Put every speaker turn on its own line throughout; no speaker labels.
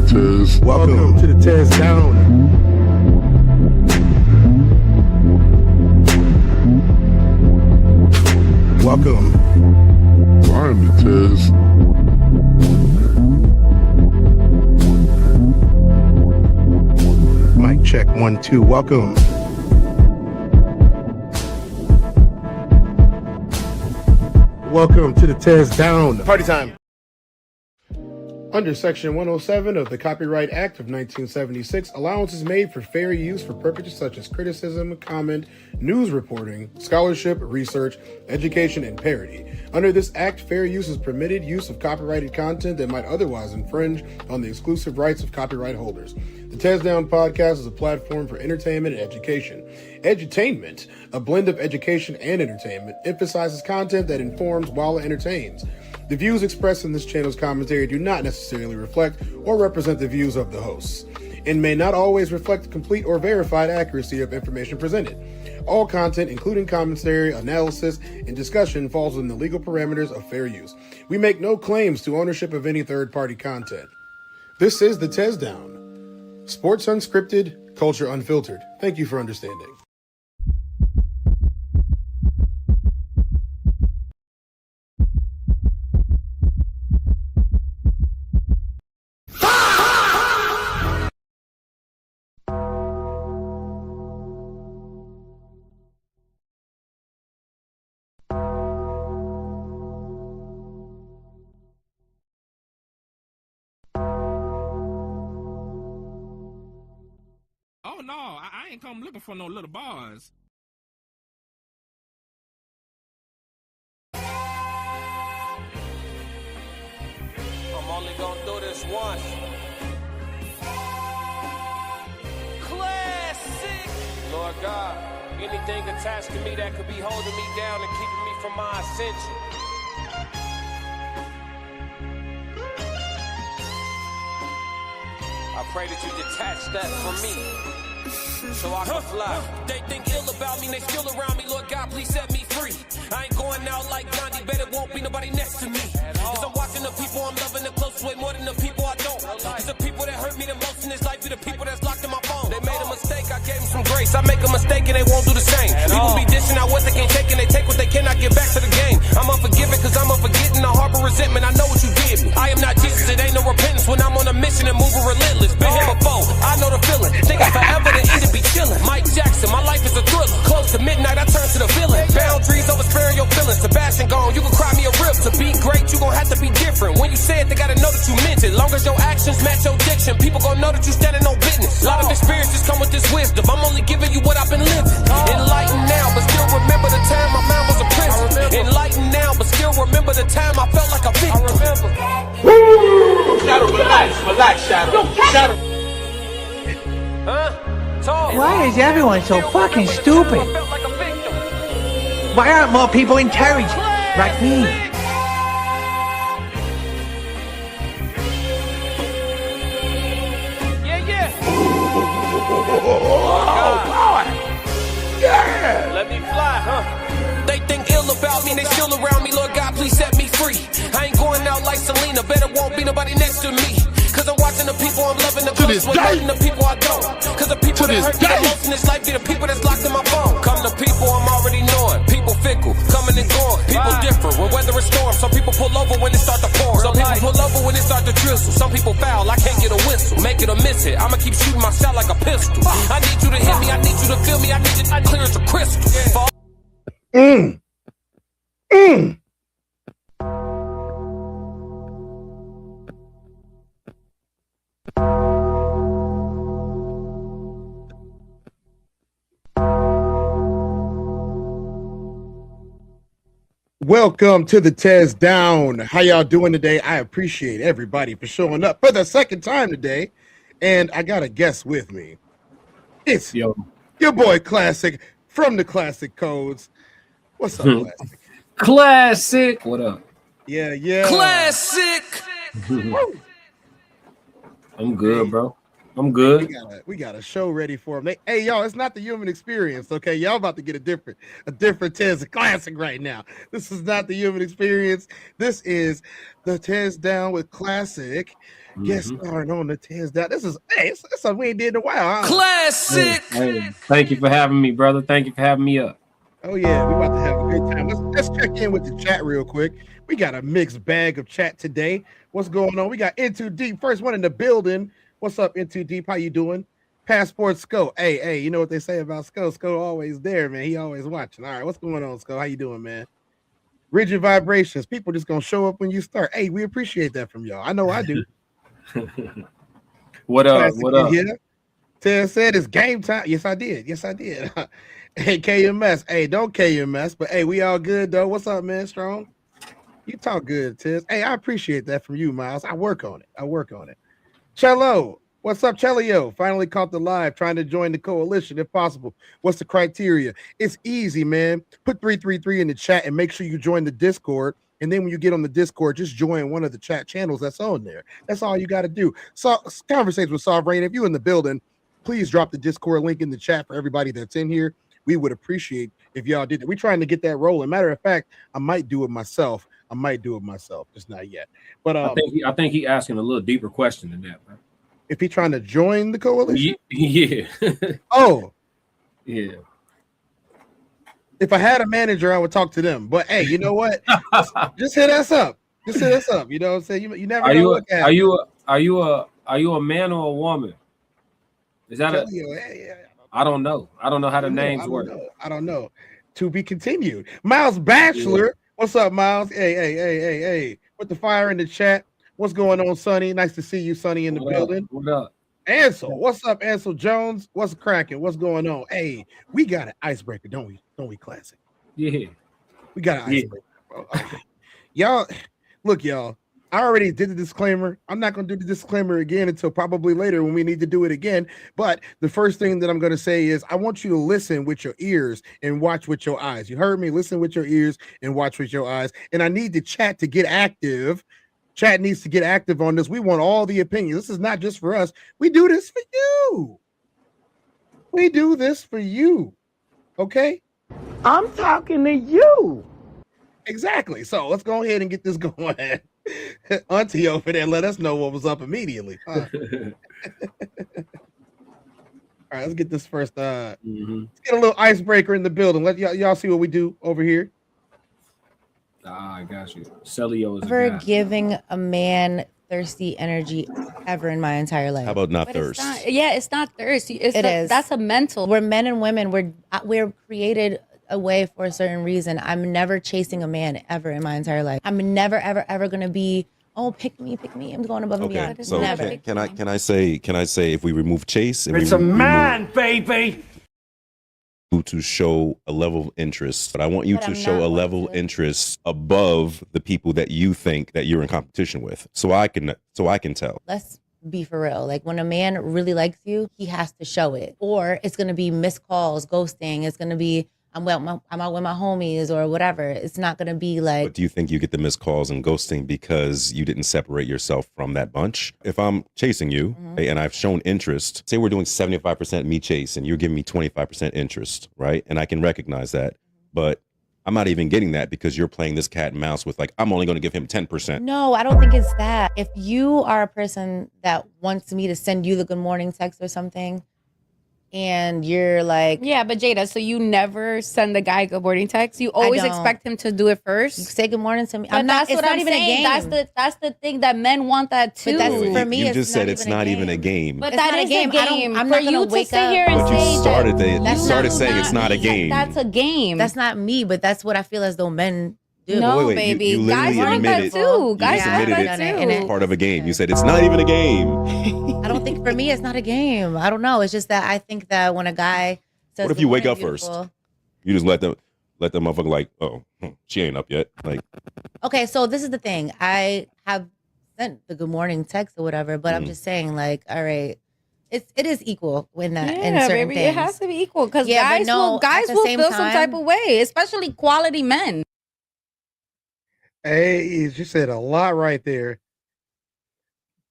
Tez.
Welcome to the Tez Down. Welcome.
Find the Tez.
Mic check 1 2. Welcome. Welcome to the Tez Down. Party time. Under Section 107 of the Copyright Act of 1976, allowance is made for fair use for purposes such as criticism, comment, news reporting, scholarship, research, education, and parody. Under this act, fair use is permitted use of copyrighted content that might otherwise infringe on the exclusive rights of copyright holders. The Tez Down podcast is a platform for entertainment and education. Edutainment, a blend of education and entertainment, emphasizes content that informs while it entertains. The views expressed in this channel's commentary do not necessarily reflect or represent the views of the hosts, and may not always reflect the complete or verified accuracy of information presented. All content, including commentary, analysis, and discussion, falls within the legal parameters of fair use. We make no claims to ownership of any third-party content. This is the Tez Down. Sports unscripted, culture unfiltered. Thank you for understanding.
Oh no, I ain't come looking for no little bars.
I'm only gonna do this once. Classic! Lord God, anything attached to me that could be holding me down and keeping me from my ascension. I pray that you detach that from me, so I can fly. They think ill about me, they still around me. Lord God, please set me free. I ain't going out like Gandhi, bet it won't be nobody next to me. Cause I'm watching the people I'm loving the close way more than the people I don't. Cause the people that hurt me the most in this life be the people that's locked in my phone. They made a mistake, I gave them some grace. I make a mistake and they won't do the same. People be dishing out what they can't take and they take what they cannot get back to the game. I'm unforgiving cause I'm unforgetting. I harbor resentment, I know what you did me. I am not Jesus, it ain't no repentance when I'm on a mission and moving relentless. Been here before, I know the feeling. Thinking forever to eat and be chilling. Mike Jackson, my life is a thriller. Close to midnight, I turn to the villain. Boundaries over sparing your feelings. Sebastian gone, you can cry me a rip. To be great, you gon' have to be different. When you say it, they gotta know that you meant it. Long as your actions match your diction, people gon' know that you standing on business. A lot of experiences come with this wisdom. I'm only giving you what I've been living. Enlightened now, but still remember the time my mind was a prison. Enlightened now, but still remember the time I felt like a victim. I remember.
Shadow, relax, Shadow. Shadow.
Why is everyone so fucking stupid? Why aren't more people intelligent like me?
Yeah.
Yeah.
Let me fly, huh? They think ill about me, they still around me. Lord God, please set me free. I ain't going out like Selena, bet it won't be nobody next to me. Cause I'm watching the people I'm loving the close way more than the people I don't. Cause the people that hurt me the most in this life be the people that's locked in my phone. Come to people I'm already knowing. People fickle, coming and going. People different when weather is storm. Some people pull over when it start to pour. Some people pull over when it start to drizzle. Some people foul, I can't get a whistle. Make it or miss it, I'ma keep shooting my shot like a pistol. I need you to hit me, I need you to feel me, I need you to clear as a crystal.
Welcome to the Tez Down. How y'all doing today? I appreciate everybody for showing up for the second time today. And I got a guest with me. It's your boy Classic from the Classic Codes. What's up, Classic?
Classic. What up?
Yeah.
Classic.
I'm good, bro. I'm good.
We got a show ready for them. Hey, y'all, it's not the human experience, okay? Y'all about to get a different Tez classic right now. This is not the human experience. This is the Tez Down with Classic. Yes, starting on the Tez Down. This is it's something we ain't did in a while. Huh?
Classic.
Hey, thank you for having me, brother. Thank you for having me up.
Oh yeah, we about to have a good time. Let's check in with the chat real quick. We got a mixed bag of chat today. What's going on? We got Into Deep, first one in the building. What's up, Into Deep? How you doing? Passport Sco. Hey, you know what they say about Sco? Sco always there, man. He always watching. All right, what's going on, Sco? How you doing, man? Rigid vibrations. People just gonna show up when you start. Hey, we appreciate that from y'all. I know I do.
What up? What up?
Yeah. Ted said it's game time. Yes, I did. Hey, KMS. Hey, don't KMS, but hey, we all good though. What's up, man? Strong. You talk good, Tiz. Hey, I appreciate that from you, Miles. I work on it. Cello. What's up, Chelio? Finally caught the live, trying to join the coalition if possible. What's the criteria? It's easy, man. Put 333 in the chat and make sure you join the Discord. And then when you get on the Discord, just join one of the chat channels that's on there. That's all you got to do. So, conversations with Sovereign. If you're in the building, please drop the Discord link in the chat for everybody that's in here. We would appreciate if y'all did that. We're trying to get that rolling. Matter of fact, I might do it myself, just not yet. But
I think he asking a little deeper question than that, bro.
If he's trying to join the coalition,
yeah.
Oh,
yeah.
If I had a manager, I would talk to them. But hey, you know what? just hit us up. You know what I'm saying? You never know.
Are you a man or a woman? Is that I don't know. I don't know how the names work.
I don't know. To be continued. Miles Bachelor. Yeah. What's up, Miles? Hey. Put the fire in the chat. What's going on, Sonny? Nice to see you, Sonny, in the building.
What up?
Ansel. What's up, Ansel Jones? What's cracking? What's going on? Hey, we got an icebreaker, don't we? Don't we, Classic?
Yeah.
We got an icebreaker. Okay. Y'all, look, y'all. I already did the disclaimer. I'm not going to do the disclaimer again until probably later when we need to do it again. But the first thing that I'm going to say is I want you to listen with your ears and watch with your eyes. You heard me? Listen with your ears and watch with your eyes. And I need the chat to get active. Chat needs to get active on this. We want all the opinions. This is not just for us. We do this for you. Okay?
I'm talking to you.
Exactly. So let's go ahead and get this going. Auntie over there, let us know what was up immediately. All right, let's get this first. Let's get a little icebreaker in the building. Let y'all see what we do over here.
I got you. Celio is
never giving a man thirsty energy ever in my entire life.
How about not thirst?
It's not thirst. It is. That's a mental. We're men and women. We're created a way for a certain reason. I'm never chasing a man ever in my entire life. I'm never ever gonna be, oh, pick me. I'm going above and beyond.
So
never.
Can I say if we remove chase,
it's a man, baby.
To show a level of interest, but I want you to show a level of interest above the people that you think that you're in competition with, so I can tell.
Let's be for real. Like when a man really likes you, he has to show it, or it's gonna be missed calls, ghosting. It's gonna be I'm out with my homies or whatever. It's not gonna be like.
But do you think you get the missed calls and ghosting because you didn't separate yourself from that bunch? If I'm chasing you and I've shown interest, say we're doing 75% me chase and you're giving me 25% interest, right? And I can recognize that, but I'm not even getting that because you're playing this cat and mouse with like, I'm only going to give him 10%.
No, I don't think it's that. If you are a person that wants me to send you the good morning text or something, and you're like,
yeah, but Jada, so you never send the guy a good morning text? You always expect him to do it first?
You say good morning to me.
But that's what I'm saying. That's the thing that men want that too.
But that's, for me,
you just said it's not even a game.
But that is a game.
I'm not gonna wake up.
But you started saying it's not a game.
That's a game.
That's not me, but that's what I feel as though men do.
No, baby. Guys want that too. Guys want that too.
It's part of a game. You said it's not even a game.
I don't think for me it's not a game. I don't know. It's just that I think that when a guy says,
what if you wake up first? You just let them motherfucker like, oh, she ain't up yet. Like,
okay, so this is the thing. I have sent the good morning text or whatever, but I'm just saying, like, all right, it is equal in that.
Yeah,
in certain
baby,
things.
it has to be equal because guys will feel some type of way, especially quality men.
Hey, you said a lot right there.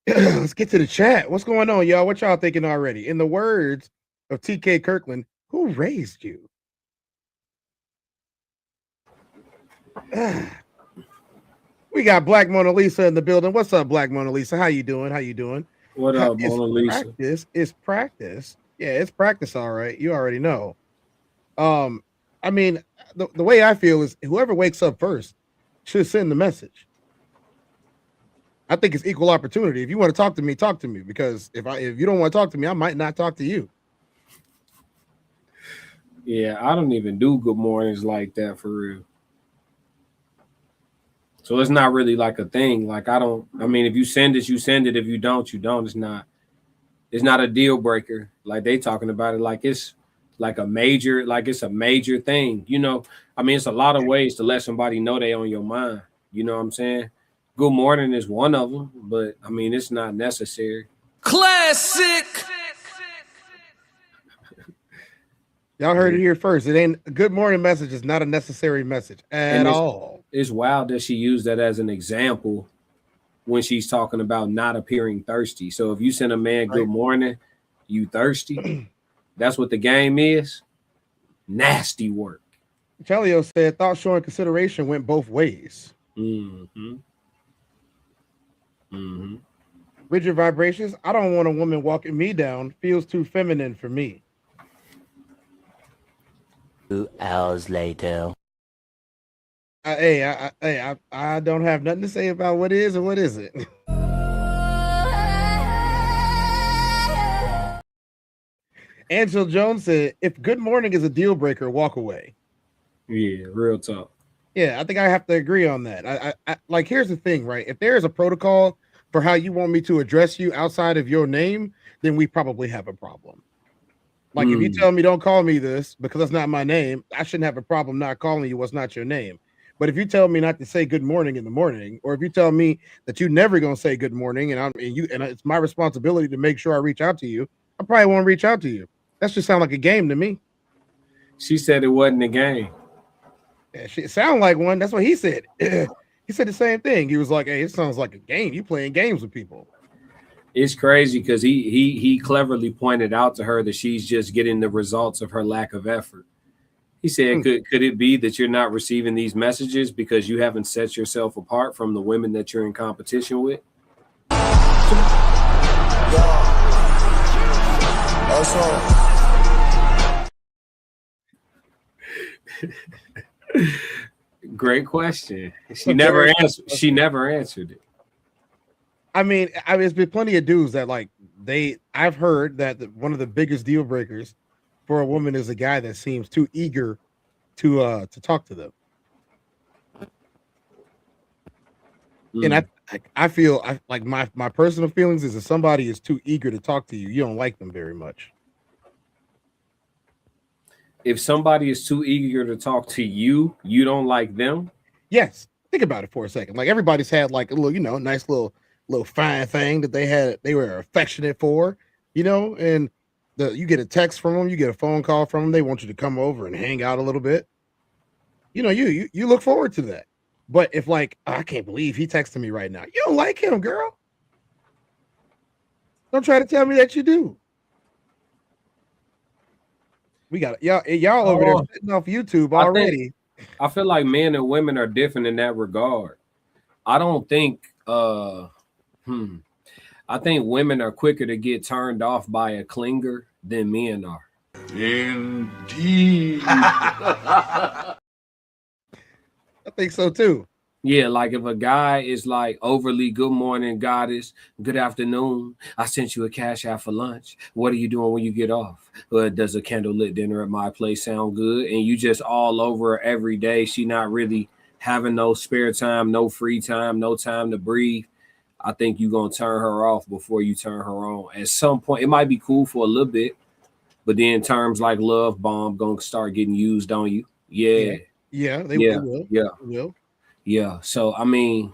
Let's get to the chat. What's going on, y'all? What y'all thinking already? In the words of T.K. Kirkland, who raised you? We got Black Mona Lisa in the building. What's up, Black Mona Lisa? How you doing?
What up, Mona Lisa?
Practice is practice. Yeah, it's practice, all right. You already know. I mean, the way I feel is whoever wakes up first should send the message. I think it's equal opportunity. If you want to talk to me, because if you don't want to talk to me, I might not talk to you.
Yeah, I don't even do good mornings like that for real. So it's not really like a thing. Like I mean, if you send it, you send it. If you don't, you don't. It's not a deal breaker. Like they talking about it like it's like it's a major thing. You know, I mean, it's a lot of ways to let somebody know they on your mind. You know what I'm saying? Good morning is one of them, but I mean, it's not necessary.
Classic.
Y'all heard it here first. It ain't a good morning message is not a necessary message at all.
It's wild that she used that as an example when she's talking about not appearing thirsty. So if you send a man good morning, you thirsty. That's what the game is. Nasty work.
Chelio said thought showing consideration went both ways. Rigid vibrations. I don't want a woman walking me down. Feels too feminine for me.
2 hours later.
I don't have nothing to say about what is and what isn't. Angel Jones said, if good morning is a deal breaker, walk away.
Yeah, real talk.
Yeah, I think I have to agree on that. I like, here's the thing, right? If there is a protocol for how you want me to address you outside of your name, then we probably have a problem. Like if you tell me don't call me this because that's not my name, I shouldn't have a problem not calling you what's not your name. But if you tell me not to say good morning in the morning, or if you tell me that you're never gonna say good morning, and it's my responsibility to make sure I reach out to you, I probably won't reach out to you. That just sound like a game to me.
She said it wasn't a game.
Yeah, it sounded like one. That's what he said. He said the same thing. He was like, "Hey, it sounds like a game. You playing games with people."
It's crazy because he cleverly pointed out to her that she's just getting the results of her lack of effort. He said, could it be that you're not receiving these messages because you haven't set yourself apart from the women that you're in competition with? Great question. She never answered it.
I mean, there's been plenty of dudes that I've heard that one of the biggest deal breakers for a woman is a guy that seems too eager to talk to them. And I feel like my personal feelings is if somebody is too eager to talk to you, you don't like them very much.
If somebody is too eager to talk to you, you don't like them?
Yes. Think about it for a second. Like everybody's had like a little, nice little fine thing that they were affectionate for, and you get a text from them, you get a phone call from them, they want you to come over and hang out a little bit. You look forward to that. But if I can't believe he texted me right now. You don't like him, girl. Don't try to tell me that you do. We got y'all over there sitting off YouTube already.
I feel like men and women are different in that regard. I don't think I think women are quicker to get turned off by a clinger than men are.
Indeed.
I think so too.
Yeah, like if a guy is like overly good morning, goddess, good afternoon. I sent you a cash out for lunch. What are you doing when you get off? Does a candlelit dinner at my place sound good? And you just all over her every day. She not really having no spare time, no free time, no time to breathe. I think you're going to turn her off before you turn her on. At some point, it might be cool for a little bit, but then terms like love bomb going to start getting used on you. Yeah.
Yeah, they will.
Yeah.
They will.
Yeah. So, I mean,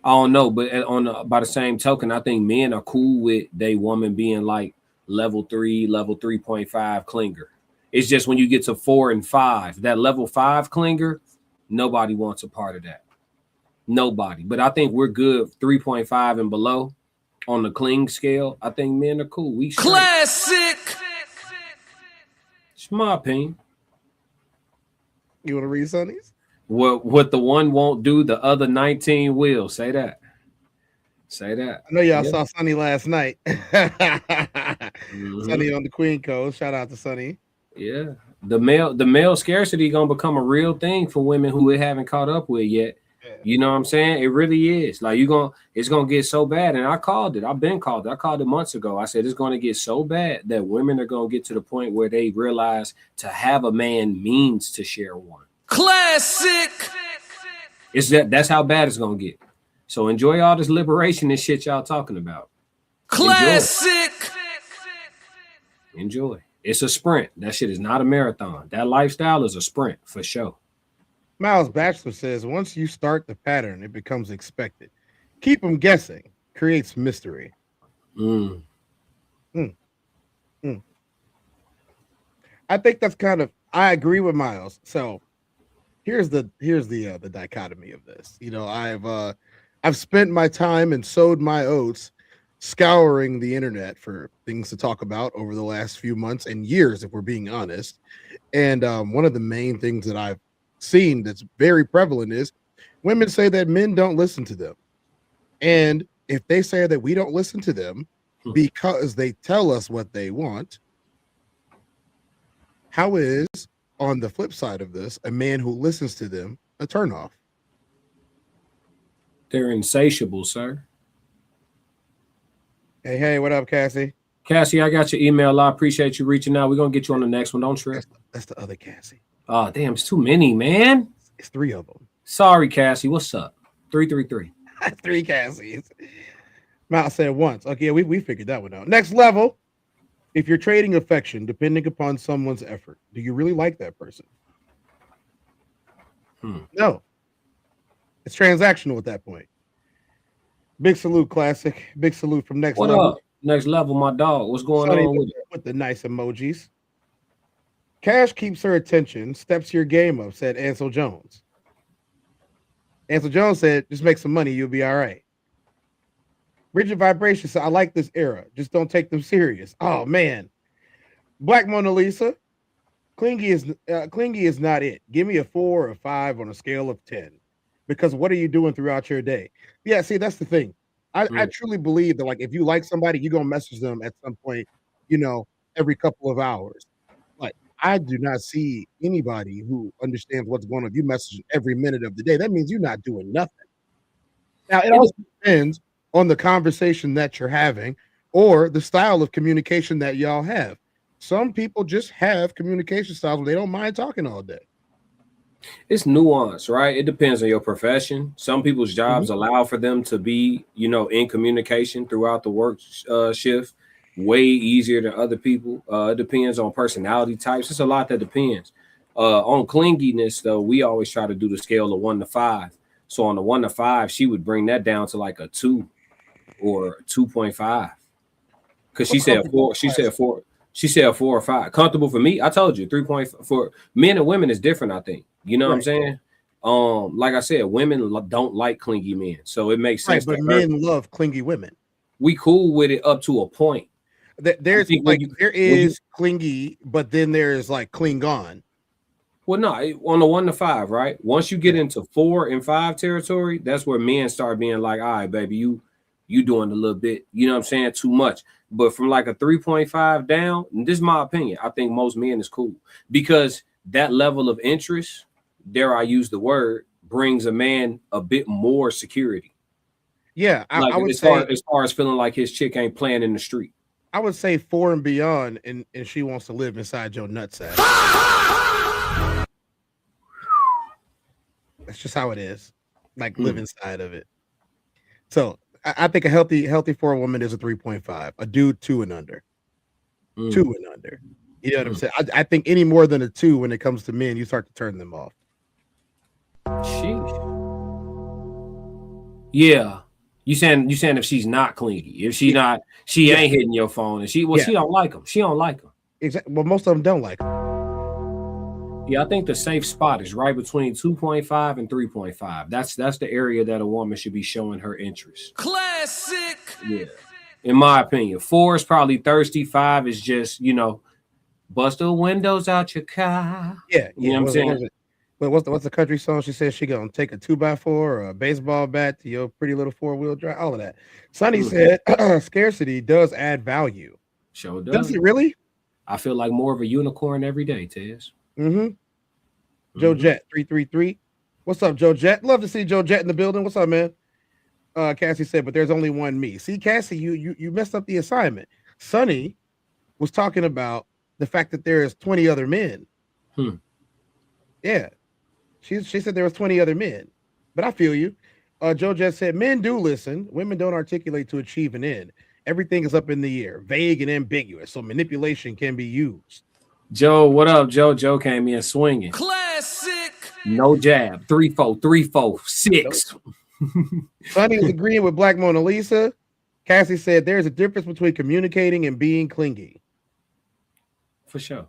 I don't know, but by the same token, I think men are cool with they woman being like level 3, level 3.5 clinger. It's just when you get to 4 and 5, that level 5 clinger, nobody wants a part of that. Nobody. But I think we're good 3.5 and below. On the cling scale, I think men are cool. We straight.
Classic.
It's my opinion.
You want to read Sonny's?
What the one won't do, the other 19 will. Say that. Say that.
I know y'all saw Sonny last night. Sonny on the Queen Coast. Shout out to Sonny.
Yeah. The male scarcity gonna become a real thing for women who we haven't caught up with yet. Yeah. You know what I'm saying? It really is. Like it's gonna get so bad. And I called it. I've been called it. I called it months ago. I said it's gonna get so bad that women are gonna get to the point where they realize to have a man means to share one.
Classic.
That's how bad it's gonna get. So enjoy all this liberation and shit y'all talking about.
Classic.
Enjoy. It's a sprint. That shit is not a marathon. That lifestyle is a sprint for sure.
Miles Batchelor says, once you start the pattern, it becomes expected. Keep them guessing. Creates mystery. I think that's kind of, I agree with Miles. So here's the dichotomy of this. You know, I've spent my time and sowed my oats scouring the internet for things to talk about over the last few months and years, if we're being honest. And one of the main things that I've seen that's very prevalent is women say that men don't listen to them. And if they say that we don't listen to them because they tell us what they want, how is, on the flip side of this, a man who listens to them a turnoff?
They're insatiable, sir.
Hey, what up, Cassie?
Cassie, I got your email. I appreciate you reaching out. We're going to get you on the next one. Don't trip.
That's the other Cassie.
Oh, damn. It's too many, man.
It's 3 of them.
Sorry, Cassie. What's up? 333.
3 Cassies. Mal said once. Okay, we figured that one out. Next level. If you're trading affection, depending upon someone's effort, do you really like that person? No. It's transactional at that point. Big salute, Classic. Big salute from Next Level.
What up? Next Level, my dog. What's going on
with the nice emojis? Cash keeps her attention. Steps your game up, said Ansel Jones. Ansel Jones said, just make some money, you'll be all right. Rigid Vibration said, I like this era. Just don't take them serious. Oh, man. Black Mona Lisa. Clingy is not it. Give me a 4 or 5 on a scale of 10. Because what are you doing throughout your day? Yeah, see, that's the thing. I truly believe that, like, if you like somebody, you're going to message them at some point, you know, every couple of hours. Like, I do not see anybody who understands what's going on. You message every minute of the day. That means you're not doing nothing. Now, it also depends on the conversation that you're having or the style of communication that y'all have. Some people just have communication styles where they don't mind talking all day.
It's nuance, right? It depends on your profession. Some people's jobs allow for them to be, you know, in communication throughout the work shift way easier than other people. It depends on personality types. It's a lot that depends. On clinginess, though, we always try to do the scale of 1 to 5. So on the 1 to 5, she would bring that down to like a 2 or 2.5. Because she said 4. She said 4. She said 4 or 5. Comfortable for me, I told you 3.4. For men and women is different, I think. You know what I'm saying? Like I said, women don't like clingy men, so it makes sense.
Right, but men love clingy women.
We cool with it up to a point.
There is clingy, but then there's like Klingon.
Well, no, on the 1 to 5, right? Once you get into 4 and 5 territory, that's where men start being like, all right, baby, you doing a little bit, you know what I'm saying, too much. But from like a 3.5 down, and this is my opinion, I think most men is cool because that level of interest, dare I use the word, brings a man a bit more security.
Yeah,
I would say as far as feeling like his chick ain't playing in the street.
I would say 4 and beyond, and she wants to live inside your nutsack. That's just how it is. Like live inside of it. So I think a healthy for a woman is a 3.5. A dude 2 and under. 2 and under. You know what I'm saying? I think any more than a 2 when it comes to men, you start to turn them off.
Sheesh. Yeah. You saying if she's not clingy, if she not, she ain't hitting your phone, and she don't like them. She don't like them.
Exactly. Well, most of them don't like them.
Yeah, I think the safe spot is right between 2.5 and 3.5. That's the area that a woman should be showing her interest.
Classic.
Yeah. In my opinion, 4 is probably thirsty. 5 is just, bust the windows out your car.
Yeah,
you know what I'm saying.
What's the country song? She says she gonna take a 2x4 or a baseball bat to your pretty little 4-wheel drive. All of that. Sonny said scarcity does add value.
Sure does.
Does it really?
I feel like more of a unicorn every day, Tez.
Joe Jet 333. What's up, Joe Jet? Love to see Joe Jet in the building. What's up, man? Cassie said, but there's only one me. See, Cassie, you messed up the assignment. Sonny was talking about the fact that there is 20 other men. Yeah. She said there was 20 other men. But I feel you. Joe Jet said, men do listen. Women don't articulate to achieve an end. Everything is up in the air, vague and ambiguous, so manipulation can be used.
Joe, what up, Joe? Joe came in swinging.
Classic.
No jab. 3-4, 3-4, 6.
Sonny is agreeing with Black Mona Lisa. Cassie said there's a difference between communicating and being clingy.
For sure.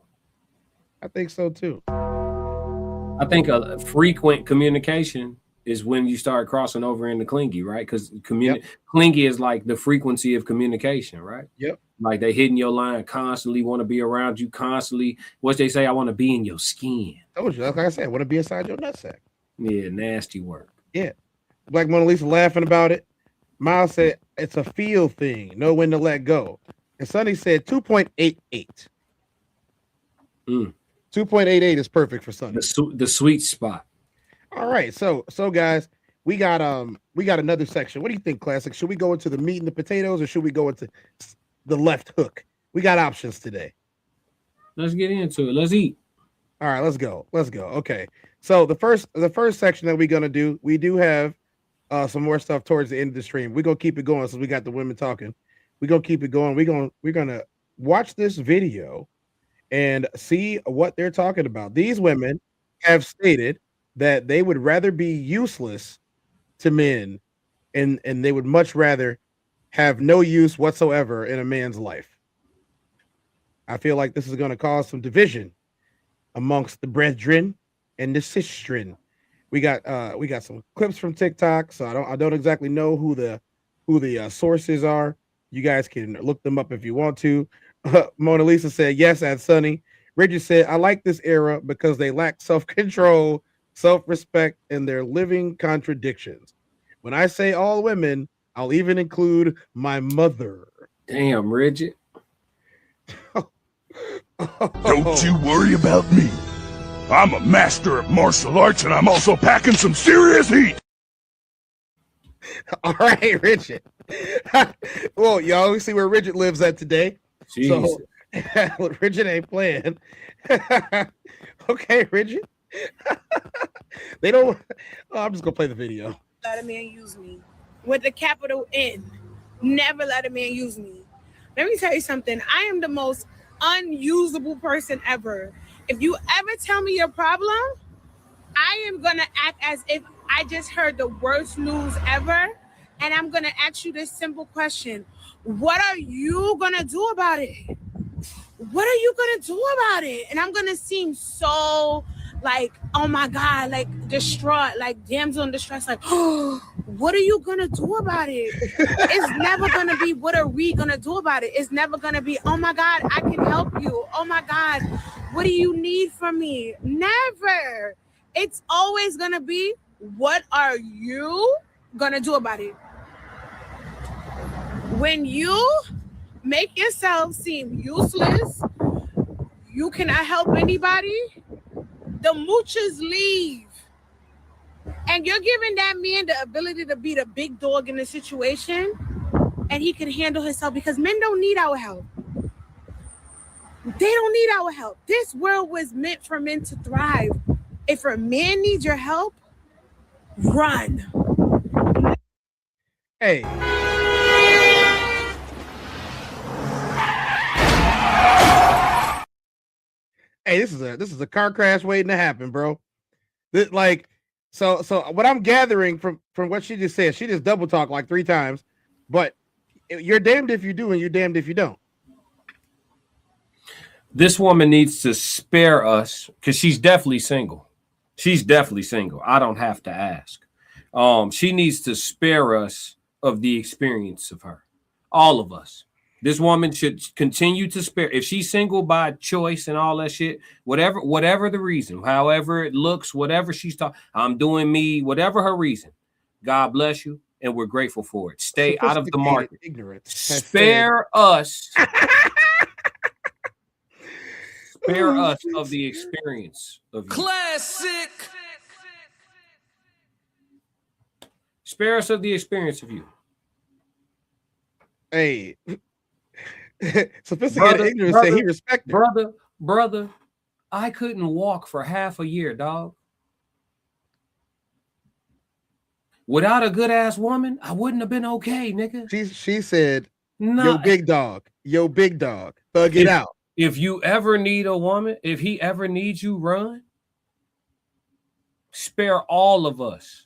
I think so too.
I think a frequent communication is when you start crossing over into clingy, right? Because clingy is like the frequency of communication, right?
Yep.
Like they hitting your line constantly, want to be around you constantly. What they say, I want to be in your skin.
Told you, like I said, I want to be inside your nutsack.
Yeah, nasty work.
Yeah. Black Mona Lisa laughing about it. Miles said it's a feel thing. Know when to let go. And Sonny said 2.88. 2.88 is perfect for Sonny.
The sweet spot.
All right. So guys, we got another section. What do you think, Classic? Should we go into the meat and the potatoes or should we go into the left hook? We got options today.
Let's get into it. Let's eat.
All right, let's go. Okay. So the first section that we're gonna do, we do have some more stuff towards the end of the stream. We're gonna keep it going since we got the women talking. We're gonna keep it going. We're gonna watch this video and see what they're talking about. These women have stated that they would rather be useless to men and they would much rather have no use whatsoever in a man's life. I feel like this is going to cause some division amongst the brethren and the sistren. We got some clips from TikTok, so I don't exactly know who the sources are. You guys can look them up if you want to. Mona Lisa said yes at Sunny. Richard said I like this era because they lack self-control, self-respect, and their living contradictions. When I say all women, I'll even include my mother.
Damn, Richard.
Don't you worry about me. I'm a master of martial arts and I'm also packing some serious heat.
All right, Richard. Well, y'all see where Richard lives at today.
Jeez.
So Richard ain't playing. Okay, Richard. They don't. Oh, I'm just gonna play the video.
Let a man use me with a capital N. Never let a man use me. Let me tell you something. I am the most unusable person ever. If you ever tell me your problem, I am gonna act as if I just heard the worst news ever, and I'm gonna ask you this simple question: what are you gonna do about it? What are you gonna do about it? And I'm gonna seem so like, oh my God, like distraught, like damsel in distress, like, oh, what are you gonna do about it? It's never gonna be, what are we gonna do about it? It's never gonna be, oh my God, I can help you. Oh my God, what do you need from me? Never. It's always gonna be, what are you gonna do about it? When you make yourself seem useless, you cannot help anybody, the moochers leave. And you're giving that man the ability to be the big dog in the situation, and he can handle himself, because men don't need our help. They don't need our help. This world was meant for men to thrive. If a man needs your help, run.
Hey. Hey, this is a car crash waiting to happen, bro. So what I'm gathering from what she just said, she just double talked like 3 times, but you're damned if you do and you're damned if you don't.
This woman needs to spare us because she's definitely single. She's definitely single. I don't have to ask. She needs to spare us of the experience of her. All of us. This woman should continue to spare. If she's single by choice and all that shit, whatever the reason, however it looks, whatever she's talking, I'm doing me, whatever her reason. God bless you, and we're grateful for it. Stay out of the market. Spare us. Spare us of the experience of you.
Classic.
Spare us of the experience of you.
Hey. Sophisticated ignorance said he respected.
Brother, I couldn't walk for half a year, dog. Without a good ass woman, I wouldn't have been okay, nigga.
She said, yo, big dog, thug it out.
If you ever need a woman, if he ever needs you, run. Spare all of us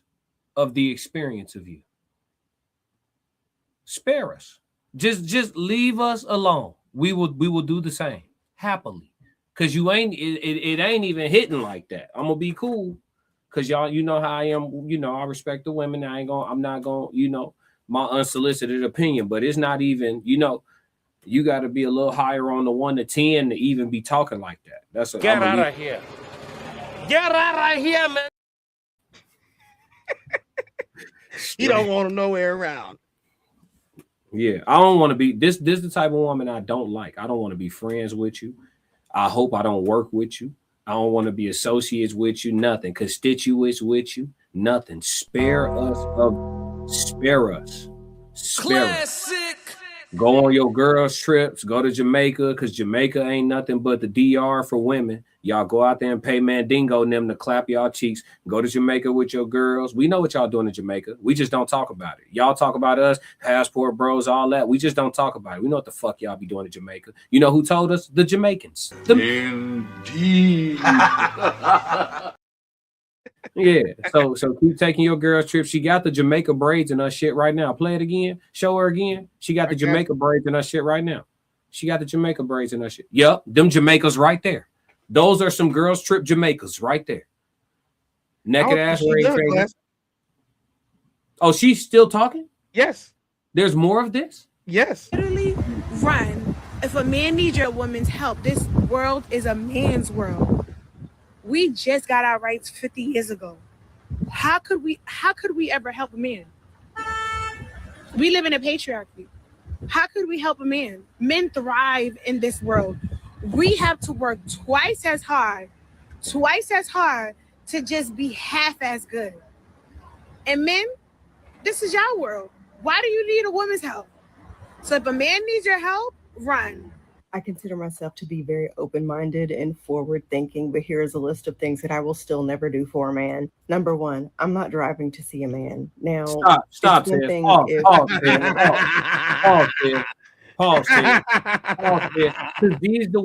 of the experience of you. Spare us. Just leave us alone. We will do the same happily, cause you ain't it ain't even hitting like that. I'm gonna be cool, cause y'all, you know how I am. You know I respect the women. I'm not gonna, you know, my unsolicited opinion, but it's not even. You know, you got to be a little higher on the 1 to 10 to even be talking like that.
Get out of here. Get out of here, man.
You don't want him nowhere around.
Yeah, I don't want to be this is the type of woman I don't like. I don't want to be friends with you. I hope I don't work with you. I don't want to be associates with you. Nothing. Constituents with you. Nothing. Spare us.
Classic.
Go on your girls' trips. Go to Jamaica, because Jamaica ain't nothing but the DR for women. Y'all go out there and pay Mandingo and them to clap y'all cheeks. Go to Jamaica with your girls. We know what y'all doing in Jamaica. We just don't talk about it. Y'all talk about us, passport bros, all that. We just don't talk about it. We know what the fuck y'all be doing in Jamaica. You know who told us? The Jamaicans.
Indeed.
Yeah. So keep taking your girls' trip. She got the Jamaica braids in her shit right now. Play it again. Show her again. She got the Jamaica braids in her shit right now. She got the Jamaica braids in her shit. Yup. Them Jamaicas right there. Those are some girls' trip Jamaicas right there. Naked ass ring. Oh, she's still talking?
Yes.
There's more of this?
Yes.
Literally run. If a man needs your woman's help, this world is a man's world. We just got our rights 50 years ago. How could we ever help a man? We live in a patriarchy. How could we help a man? Men thrive in this world. We have to work twice as hard to just be half as good. And men, this is your world. Why do you need a woman's help? So if a man needs your help, run.
I consider myself to be very open-minded and forward-thinking, but here's a list of things that I will still never do for a man. Number 1, I'm not driving to see a man. Now,
stop, Ted. Pause, Ted. Because these the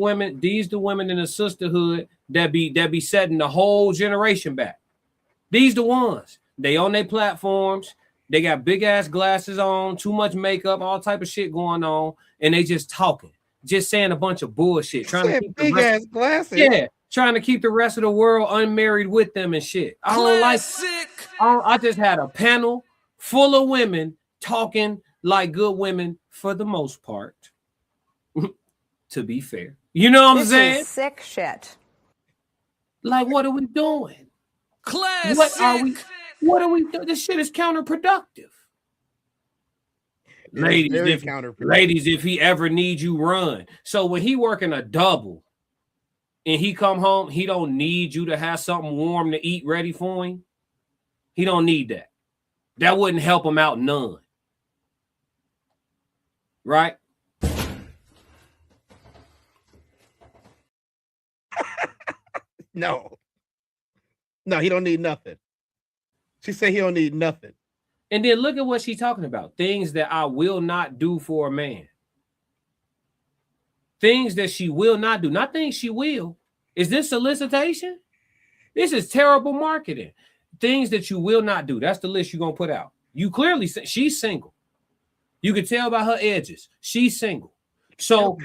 women in the sisterhood that be setting the whole generation back. These the ones. They on their platforms. They got big ass glasses on, too much makeup, all type of shit going on, and they just talking. Just saying a bunch of bullshit, trying to keep
big ass glasses.
Yeah, trying to keep the rest of the world unmarried with them and shit. I don't like. I just had a panel full of women talking like good women for the most part. To be fair, you know what I'm saying?
This is sick shit.
Like, what are we doing?
Classic.
What are we doing? This shit is counterproductive. Ladies, if he ever needs you, run. So when he working a double and he come home, he don't need you to have something warm to eat ready for him. He don't need that. That wouldn't help him out none. Right?
No, he don't need nothing. She said he don't need nothing.
And then look at what she's talking about. Things that I will not do for a man. Things that she will not do. Not things she will. Is this solicitation? This is terrible marketing. Things that you will not do. That's the list you're going to put out. You clearly, she's single. You can tell by her edges. She's single. So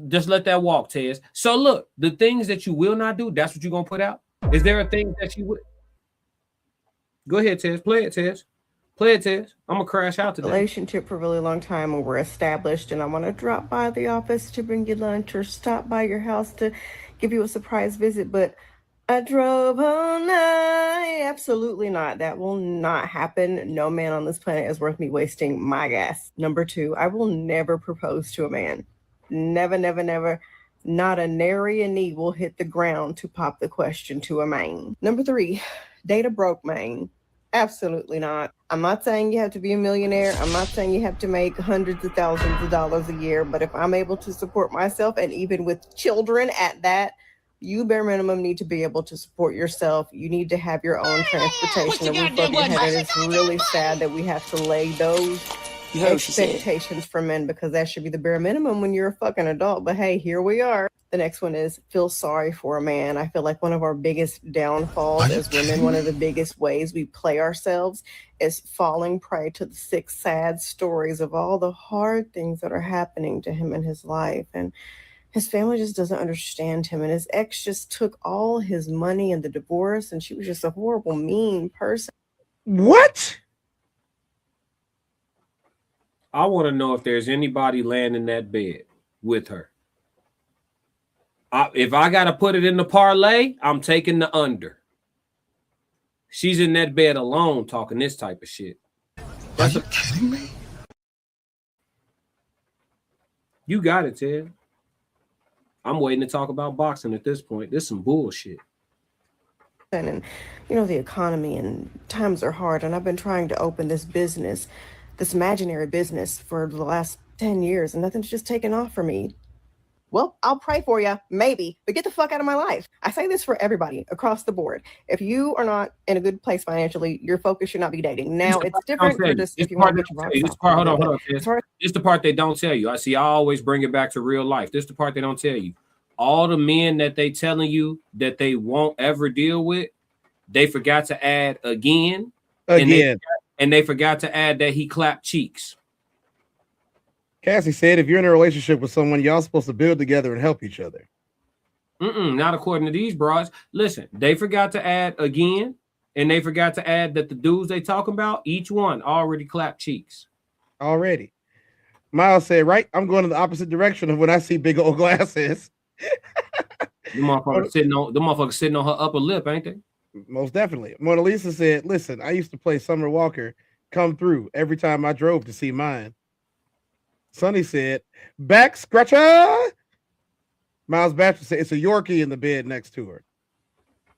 just let that walk, Tez. So look, the things that you will not do, that's what you're going to put out? Is there a thing that you would? Go ahead, Tez. Play it, Tez. Play it, Tess. I'm gonna crash out today.
Relationship for a really long time when we're established, and I want to drop by the office to bring you lunch or stop by your house to give you a surprise visit, but I drove all night. Absolutely not. That will not happen. No man on this planet is worth me wasting my gas. Number 2, I will never propose to a man. Never, never, never. Not a nary a knee will hit the ground to pop the question to a man. Number 3, date a broke man. Absolutely not. I'm not saying you have to be a millionaire. I'm not saying you have to make hundreds of thousands of dollars a year, but if I'm able to support myself, and even with children at that, you bare minimum need to be able to support yourself. You need to have your own transportation. And it's really sad that we have to lay those expectations for men, because that should be the bare minimum when you're a fucking adult. But hey, here we are. The next one is feel sorry for a man. I feel like one of our biggest downfalls as women, one of the biggest ways we play ourselves is falling prey to the sick, sad stories of all the hard things that are happening to him in his life. And his family just doesn't understand him. And his ex just took all his money in the divorce, and she was just a horrible, mean person.
What?
I want to know if there's anybody laying in that bed with her. If I got to put it in the parlay, I'm taking the under. She's in that bed alone talking this type of shit.
Are you kidding me?
You got it, Ted. I'm waiting to talk about boxing at this point. This is some bullshit.
And you know, the economy and times are hard, and I've been trying to open this business, this imaginary business, for the last 10 years, and nothing's just taken off for me. Well, I'll pray for you, maybe, but get the fuck out of my life. I say this for everybody across the board. If you are not in a good place financially, your focus should not be dating. Now, it's different for just if you want to get your rocks off.
Hold on. It's the part they don't tell you. I always bring it back to real life. This is the part they don't tell you. All the men that they telling you that they won't ever deal with, they forgot to add again. And they forgot to add that he clapped cheeks.
Cassie said, if you're in a relationship with someone, y'all supposed to build together and help each other.
Not according to these broads. Listen, they forgot to add again, and they forgot to add that the dudes they talking about, each one already clapped cheeks.
Already. Miles said, right, I'm going in the opposite direction of when I see big old glasses.
The motherfuckers sitting on her upper lip, ain't they?
Most definitely. Mona Lisa said, listen, I used to play Summer Walker come through every time I drove to see mine. Sonny said, back scratcher. Miles Bachelor said, it's a Yorkie in the bed next to her.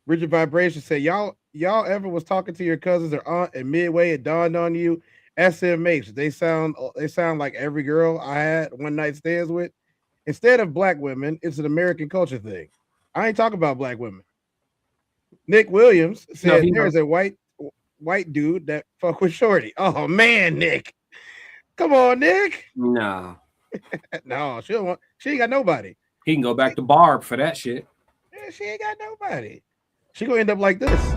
Rigid Vibration said, y'all ever was talking to your cousins or aunt, and midway it dawned on you, SMH, they sound like every girl I had one night stands with. Instead of black women, it's an American culture thing. I ain't talking about black women. Nick Williams said, there's a white dude that fuck with Shorty. Oh man, Nick. Come on, Nick.
Nah.
No, she ain't got nobody.
He can go back to Barb for that shit.
Yeah, she ain't got nobody. She gonna end up like this.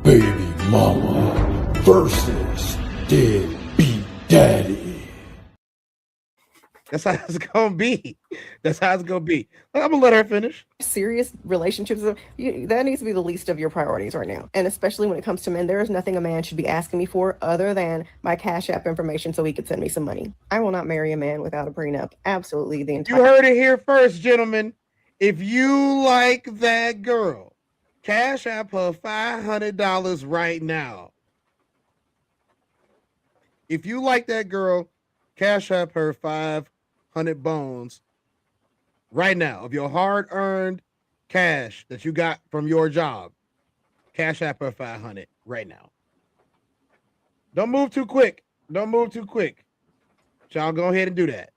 Baby mama versus deadbeat daddy.
That's how it's gonna be. Look, I'm gonna let her finish.
Serious relationships, that needs to be the least of your priorities right now. And especially when it comes to men, there is nothing a man should be asking me for other than my Cash App information so he could send me some money. I will not marry a man without a prenup. Absolutely.
You heard it here first, gentlemen. If you like that girl, Cash App her $500 right now. If you like that girl, Cash App her 500 bones right now of your hard-earned cash that you got from your job. Cash App her 500 right now. Don't move too quick. Y'all go ahead and do that.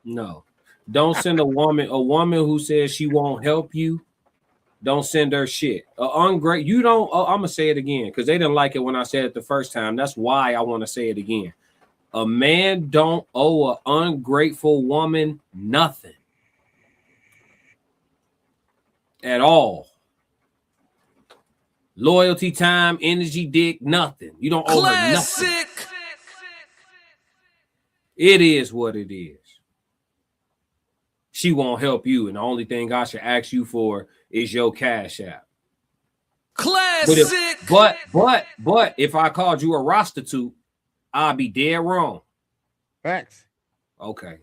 No. Don't send a woman who says she won't help you. Don't send her shit. I'm gonna say it again because they didn't like it when I said it the first time. That's why I want to say it again. A man don't owe an ungrateful woman nothing at all. Loyalty, time, energy, dick, nothing. You don't owe her nothing. It is what it is. She won't help you, and the only thing I should ask you for is your Cash App.
Classic.
But if I called you a prostitute, I'd be dead wrong.
Facts.
Okay.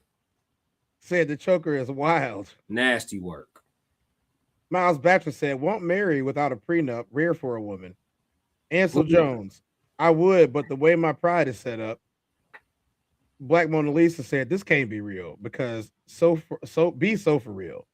Said the choker is wild.
Nasty work.
Miles Bachelor said, won't marry without a prenup, rare for a woman. Ansel Jones, I would, but the way my pride is set up. Black Mona Lisa said, this can't be real because so for real.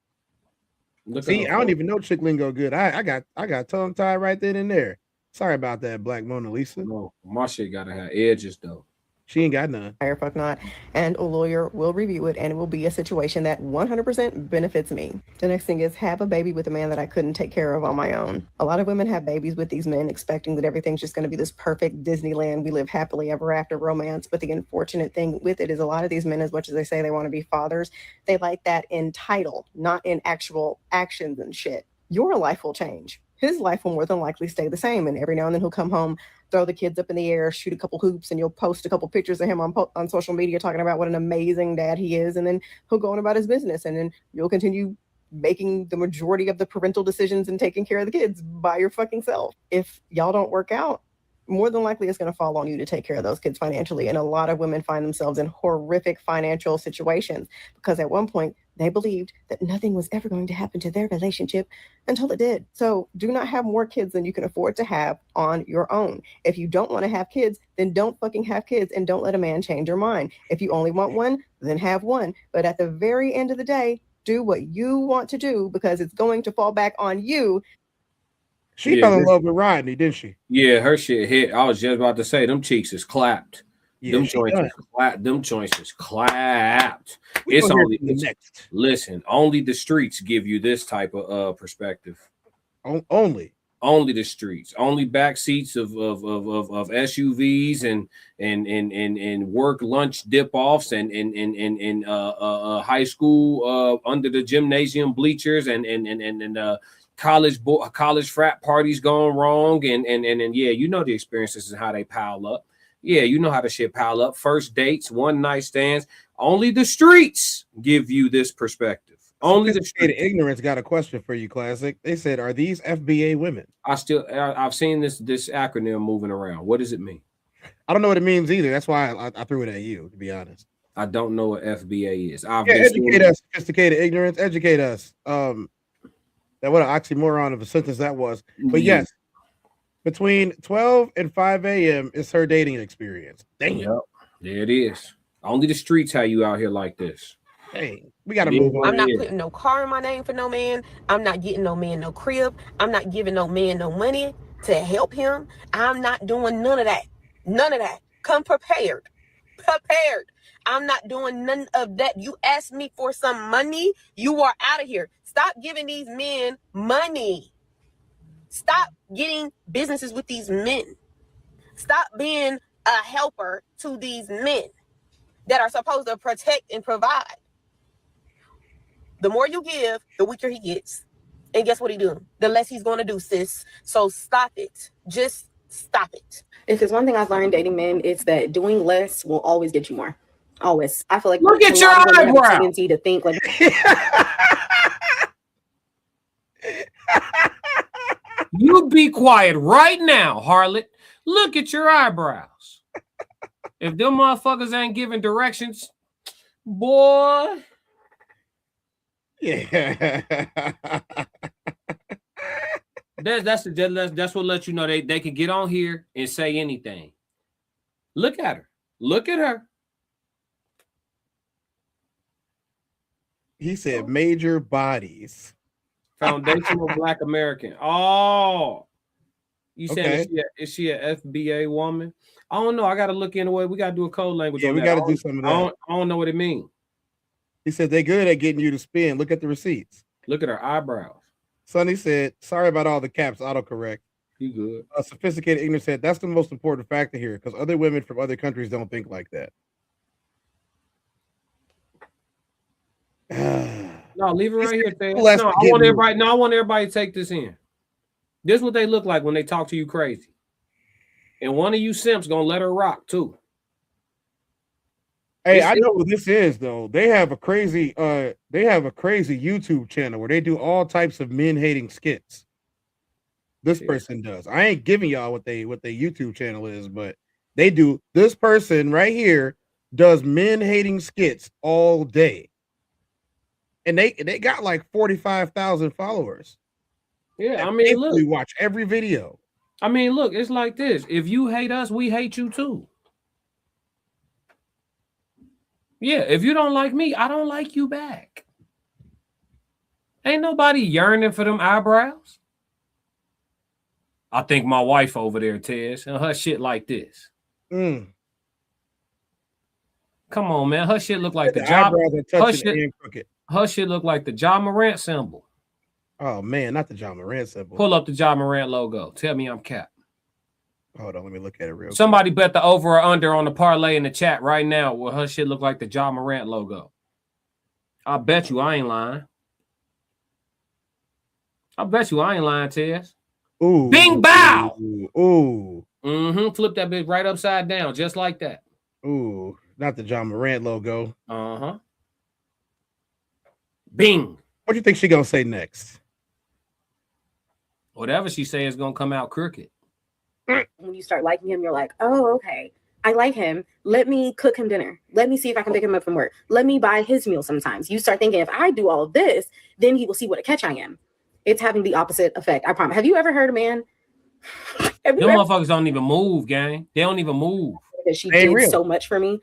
See, I don't even know chick lingo good. I got tongue tied right then and there. Sorry about that, Black Mona Lisa.
No, my shit gotta have edges though.
She ain't got none.
Fuck not. And a lawyer will review it, and it will be a situation that 100% benefits me. The next thing is have a baby with a man that I couldn't take care of on my own. A lot of women have babies with these men expecting that everything's just going to be this perfect Disneyland, we live happily ever after romance. But the unfortunate thing with it is a lot of these men, as much as they say they want to be fathers, they like that in title, not in actual actions and shit. Your life will change. His life will more than likely stay the same. And every now and then he'll come home, throw the kids up in the air, shoot a couple hoops, and you'll post a couple pictures of him on social media talking about what an amazing dad he is. And then he'll go on about his business. And then you'll continue making the majority of the parental decisions and taking care of the kids by your fucking self. If y'all don't work out, more than likely it's going to fall on you to take care of those kids financially. And a lot of women find themselves in horrific financial situations because at one point they believed that nothing was ever going to happen to their relationship until it did. So do not have more kids than you can afford to have on your own. If you don't want to have kids, then don't fucking have kids and don't let a man change your mind. If you only want one, then have one. But at the very end of the day, do what you want to do because it's going to fall back on you.
She fell in love with Rodney, didn't she?
Yeah, her shit hit. I was just about to say, them cheeks is clapped.
Yeah,
them joints is clapped. It's only next. Listen, only the streets give you this type of perspective.
Only
the streets, only back seats of SUVs and work lunch dip offs and high school under the gymnasium bleachers and college frat parties going wrong and yeah, you know the experiences and how they pile up. Yeah, you know how the shit pile up. First dates, one night stands. Only the streets give you this perspective. Only the streets.
Ignorance got a question for you, Classic. They said, "Are these FBA women?"
I've seen this acronym moving around. What does it mean?
I don't know what it means either. That's why I threw it at you, to be honest.
I don't know what FBA is.
Educate us, sophisticated ignorance. Educate us. That what an oxymoron of a sentence that was. But yes, between 12 and 5 a.m. is her dating experience. Damn.
Yep. There it is. Only the streets have you out here like this.
Hey, we gotta move on.
I'm not putting no car in my name for no man. I'm not getting no man no crib. I'm not giving no man no money to help him. I'm not doing none of that. None of that. Come prepared. I'm not doing none of that. You asked me for some money, you are out of here. Stop giving these men money. Stop getting businesses with these men. Stop being a helper to these men that are supposed to protect and provide. The more you give, the weaker he gets. And guess what he's doing? The less he's going to do, sis. So stop it. Just stop it.
If there's one thing I've learned dating men, it's that doing less will always get you more. Always. I feel like
look at your eyebrow.
Tendency to think like
you be quiet right now, harlot. Look at your eyebrows. If them motherfuckers ain't giving directions, boy.
Yeah.
That's what lets you know they can get on here and say anything. Look at her. Look at her.
He said major bodies.
Foundational Black American. Oh, you saying is she a FBA woman? I don't know. I got to look into it. We got to do a code language.
Yeah, we got to do some of that.
I don't know what it means.
He said they're good at getting you to spin. Look at the receipts.
Look at her eyebrows.
Sonny said, sorry about all the caps, autocorrect.
You good.
A sophisticated ignorance said, that's the most important factor here because other women from other countries don't think like that.
No, leave it right here. I want everybody to take this in. This is what they look like when they talk to you crazy. And one of you simps gonna let her rock too.
Hey, I know what this is though. They have a crazy YouTube channel where they do all types of men hating skits. This person does. I ain't giving y'all what they YouTube channel is, but they do. This person right here does men hating skits all day. And they got like 45,000 followers.
Yeah, I mean, look,
we watch every video.
I mean, look, it's like this. If you hate us, we hate you too. Yeah, if you don't like me, I don't like you back. Ain't nobody yearning for them eyebrows. I think my wife over there, Tez, and her shit like this. Come on, man. Her shit look like the job. Her shit look like the Ja Morant symbol.
Oh man, not the Ja Morant symbol.
Pull up the Ja Morant logo. Tell me I'm capped.
Hold on, let me look at it real quick.
Somebody bet the over or under on the parlay in the chat right now where her shit look like the Ja Morant logo. I bet you I ain't lying. I bet you I ain't lying, Tez.
Ooh.
Bing bow.
Ooh.
Flip that bitch right upside down, just like that.
Ooh. Not the Ja Morant logo.
Bing.
What do you think she gonna say next?
Whatever she say is gonna come out crooked.
When you start liking him, you're like, oh, okay, I like him. Let me cook him dinner. Let me see if I can pick him up from work. Let me buy his meal sometimes. You start thinking, if I do all of this, then he will see what a catch I am. It's having the opposite effect. I promise. Have you ever heard a man?
Them motherfuckers don't even move, gang. They don't even move.
That she did so much for me.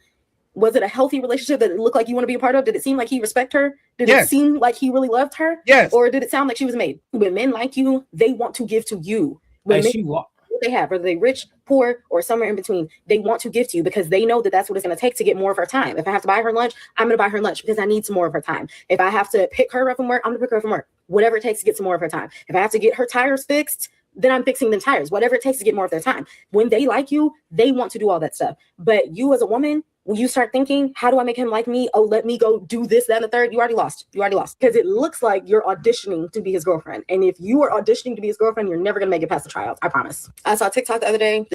Was it a healthy relationship that it looked like you want to be a part of? Did it seem like he respect her? Did it seem like he really loved her?
Yes.
Or did it sound like she was made? When men like you, they want to give to you. When what they have, whether they rich, poor, or somewhere in between, they want to give to you because they know that that's what it's going to take to get more of her time. If I have to buy her lunch, I'm going to buy her lunch because I need some more of her time. If I have to pick her up from work, I'm going to pick her up from work. Whatever it takes to get some more of her time. If I have to get her tires fixed, then I'm fixing them tires. Whatever it takes to get more of their time. When they like you, they want to do all that stuff. But you as a woman, when you start thinking, how do I make him like me? Oh, let me go do this, that, and the third. You already lost. You already lost. Because it looks like you're auditioning to be his girlfriend. And if you are auditioning to be his girlfriend, you're never going to make it past the trial. I promise. I saw TikTok the other day.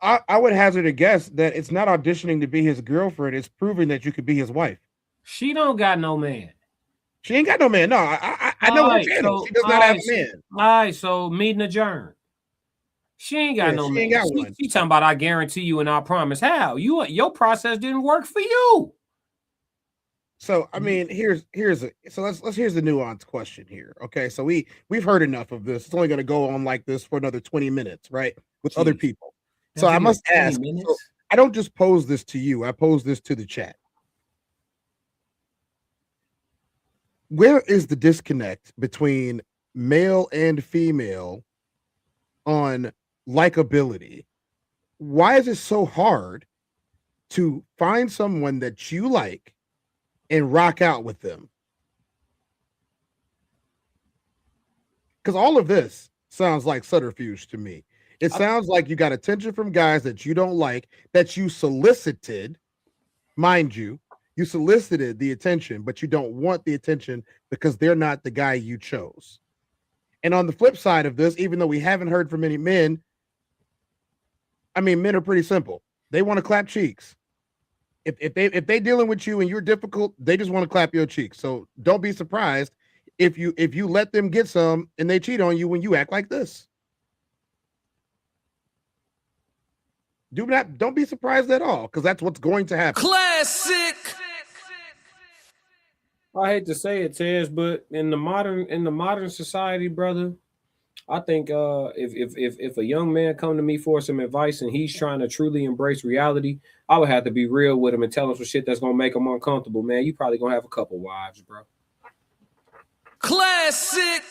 I would hazard a guess that it's not auditioning to be his girlfriend. It's proving that you could be his wife.
She don't got no man.
She ain't got no man. No, I know what you're saying. She does not have a man.
All right, so meeting adjourned. She ain't got no man. She talking about I guarantee you and I promise. How? Your process didn't work for you.
So I mean, here's the nuanced question here. Okay, so we've heard enough of this. It's only going to go on like this for another 20 minutes, right? With other people. So I must ask. So I don't just pose this to you. I pose this to the chat. Where is the disconnect between male and female on likability? Why is it so hard to find someone that you like and rock out with them? Because all of this sounds like subterfuge to me. It sounds like you got attention from guys that you don't like, that you solicited, mind you. You solicited the attention, but you don't want the attention because they're not the guy you chose. And on the flip side of this, even though we haven't heard from any men, I mean, men are pretty simple. They want to clap cheeks. If they dealing with you and you're difficult, they just want to clap your cheeks. So don't be surprised if you let them get some and they cheat on you when you act like this. Don't be surprised at all, because that's what's going to happen.
Classic.
I hate to say it, Tez, but in the modern society, brother, I think if a young man come to me for some advice and he's trying to truly embrace reality, I would have to be real with him and tell him some shit that's gonna make him uncomfortable. Man, you probably gonna have a couple wives, bro.
Classic.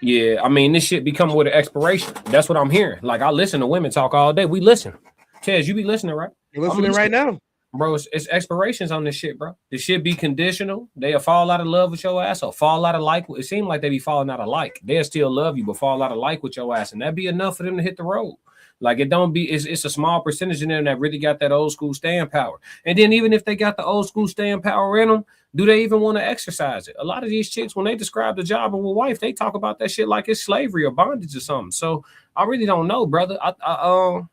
Yeah, I mean, this shit be coming with an expiration. That's what I'm hearing. Like, I listen to women talk all day. We listen. Tez, you be listening, right?
You're listening right now.
Bro, it's expirations on this shit, bro. This shit be conditional. They'll fall out of love with your ass or fall out of like. It seems like they be falling out of like. They'll still love you, but fall out of like with your ass. And that'd be enough for them to hit the road. Like, it don't be, it's a small percentage in them that really got that old school staying power. And then even if they got the old school staying power in them, do they even want to exercise it? A lot of these chicks, when they describe the job of a wife, they talk about that shit like it's slavery or bondage or something. So I really don't know, brother. I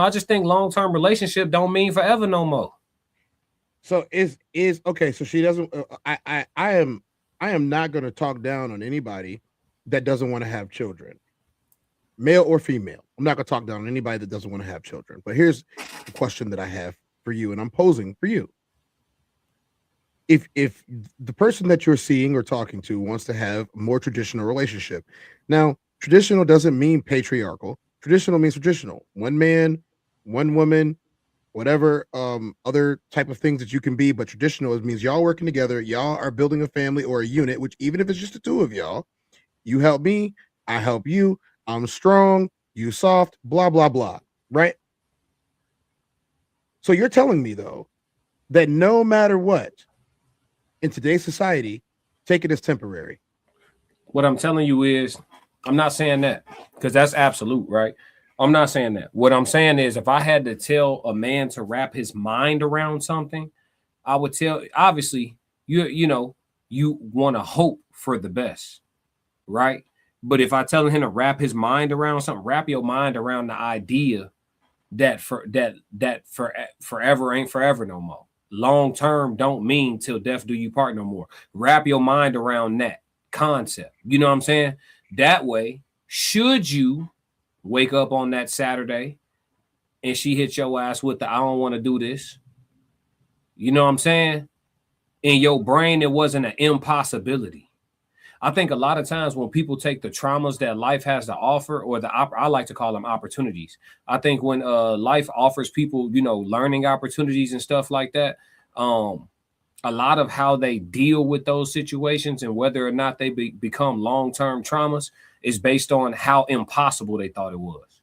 just think long-term relationship don't mean forever no more.
So is okay. So she doesn't. I am not going to talk down on anybody that doesn't want to have children, male or female. I'm not going to talk down on anybody that doesn't want to have children. But here's the question that I have for you, and I'm posing for you. If the person that you're seeing or talking to wants to have a more traditional relationship, now traditional doesn't mean patriarchal. Traditional means traditional. One man, one woman, whatever other type of things that you can be, but traditional means y'all working together, y'all are building a family or a unit, which even if it's just the two of y'all, you help me, I help you, I'm strong, you soft, blah, blah, blah, right? So you're telling me, though, that no matter what, in today's society, take it as temporary.
What I'm telling you is, I'm not saying that, because that's absolute, right? I'm not saying that. What I'm saying is, if I had to tell a man to wrap his mind around something, I would tell, obviously, you want to hope for the best, right? But if I tell him to wrap his mind around something, wrap your mind around the idea that forever ain't forever no more. Long term don't mean till death do you part no more. Wrap your mind around that concept. You know what I'm saying? That way, should you wake up on that Saturday and she hit your ass with the I don't want to do this, you know what I'm saying? In your brain, it wasn't an impossibility. I think a lot of times when people take the traumas that life has to offer, or I like to call them opportunities. I think when life offers people, learning opportunities and stuff like that, a lot of how they deal with those situations and whether or not they become long-term traumas is based on how impossible they thought it was.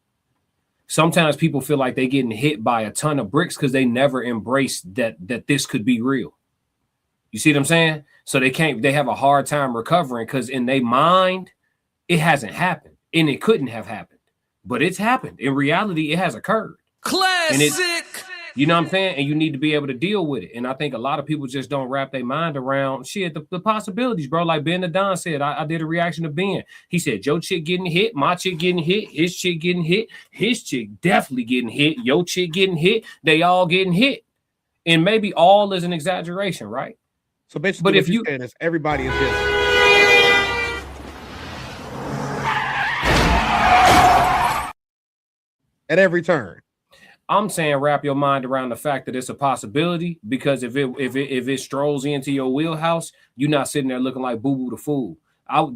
Sometimes people feel like they're getting hit by a ton of bricks because they never embraced that this could be real. You see what I'm saying? So they have a hard time recovering because in their mind, it hasn't happened and it couldn't have happened, but it's happened. In reality, it has occurred.
Classic.
You know what I'm saying? And you need to be able to deal with it. And I think a lot of people just don't wrap their mind around the possibilities, bro. Like Ben the Don said, I did a reaction to Ben. He said, your chick getting hit, my chick getting hit, his chick getting hit, his chick definitely getting hit, your chick getting hit, they all getting hit. And maybe all is an exaggeration, right?
So basically, what you're saying is everybody is just at every turn.
I'm saying wrap your mind around the fact that it's a possibility, because if it strolls into your wheelhouse, you're not sitting there looking like Boo Boo the Fool.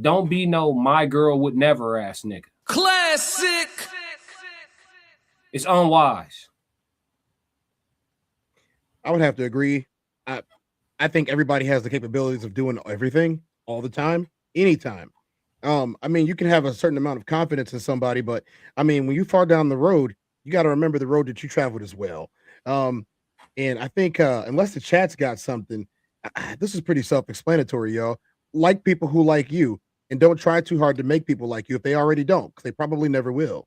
Don't be no my girl would never ass nigga.
Classic.
It's unwise.
I would have to agree. I think everybody has the capabilities of doing everything all the time, anytime. I mean, you can have a certain amount of confidence in somebody, but I mean, when you far down the road, you got to remember the road that you traveled as well. And I think unless the chat's got something, this is pretty self-explanatory, y'all. Like people who like you, and don't try too hard to make people like you if they already don't, because they probably never will.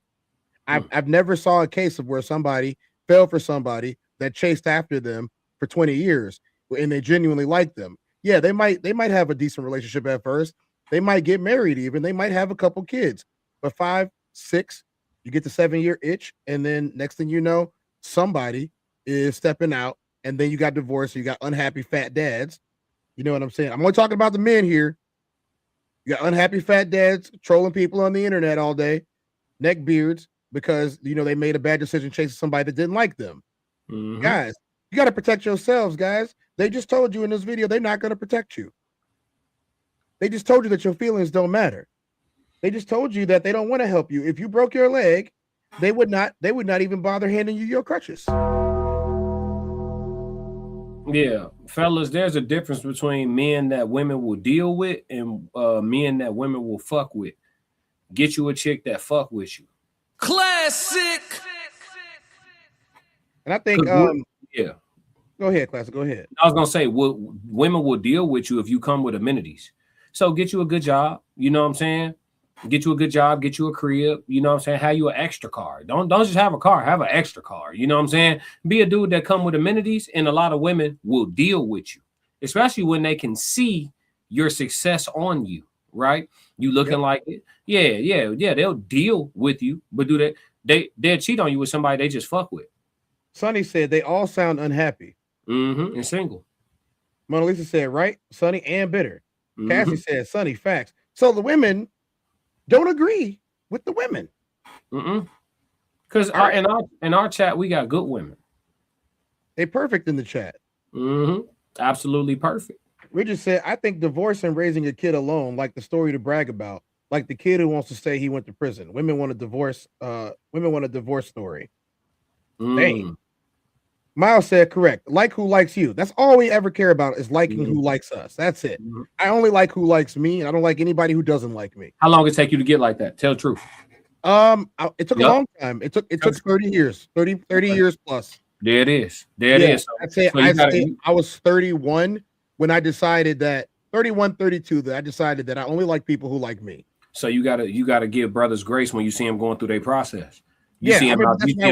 I've never saw a case of where somebody fell for somebody that chased after them for 20 years. And they genuinely like them. Yeah, they might have a decent relationship at first. They might get married even. They might have a couple kids. But 5, 6, you get the 7-year itch, and then next thing you know, somebody is stepping out, and then you got divorced. So you got unhappy fat dads. You know what I'm saying? I'm only talking about the men here. You got unhappy fat dads trolling people on the internet all day, neck beards, because they made a bad decision chasing somebody that didn't like them. Mm-hmm. Guys, you got to protect yourselves, guys. They just told you in this video they're not going to protect you. They just told you that your feelings don't matter. They just told you that they don't want to help you. If you broke your leg, they would not even bother handing you your crutches.
Yeah, fellas, there's a difference between men that women will deal with and men that women will fuck with. Get you a chick that fuck with you.
Classic.
And I think
yeah.
Go ahead, Classic. Go ahead.
I was gonna say, women will deal with you if you come with amenities. So get you a good job. You know what I'm saying? Get you a good job. Get you a crib. You know what I'm saying? Have you an extra car. Don't just have a car. Have an extra car. You know what I'm saying? Be a dude that come with amenities, and a lot of women will deal with you, especially when they can see your success on you. Right? You looking like it. Yeah. They'll deal with you, but they'll cheat on you with somebody they just fuck with.
Sonny said they all sound unhappy.
Mm-hmm. And single.
Mona Lisa said, right? Sonny and bitter. Mm-hmm. Cassie said, Sonny, facts. So the women don't agree with the women.
Because in our chat, we got good women.
They perfect in the chat.
Absolutely perfect.
We just said, I think divorce and raising a kid alone, like the story to brag about, like the kid who wants to say he went to prison. Women want a divorce. Women want a divorce story. Dang. Miles said correct. Like who likes you. That's all we ever care about is liking who likes us. That's it. I only like who likes me, and I don't like anybody who doesn't like me.
How long did it take you to get like that? Tell the truth.
It took a long time. It took 30 years. 30 years plus.
There it is. There it is.
I was 31 when I decided that 31, 32, that I decided that I only like people who like me.
So you gotta give brothers grace when you see them going through their process. You see them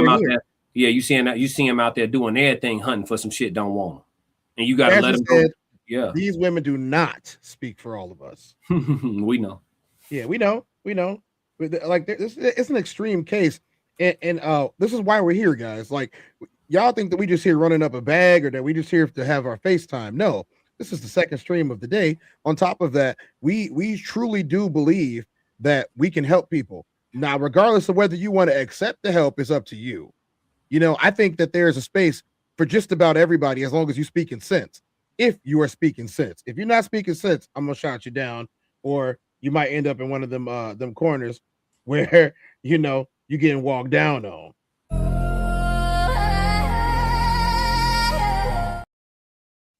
out there. Yeah, you see them out there doing everything, hunting for some shit, don't want them. And you gotta let them go. Yeah. These
women do not speak for all of us.
We know.
Yeah, we know. Like it's an extreme case. And this is why we're here, guys. Like, y'all think that we just here running up a bag or that we just here to have our FaceTime. No, this is the second stream of the day. On top of that, we truly do believe that we can help people. Now, regardless of whether you want to accept the help, is up to you. You know, I think that there's a space for just about everybody as long as you speak in sense. If you are speaking sense. If you're not speaking sense, I'm gonna shout you down, or you might end up in one of them corners where you know you're getting walked down on.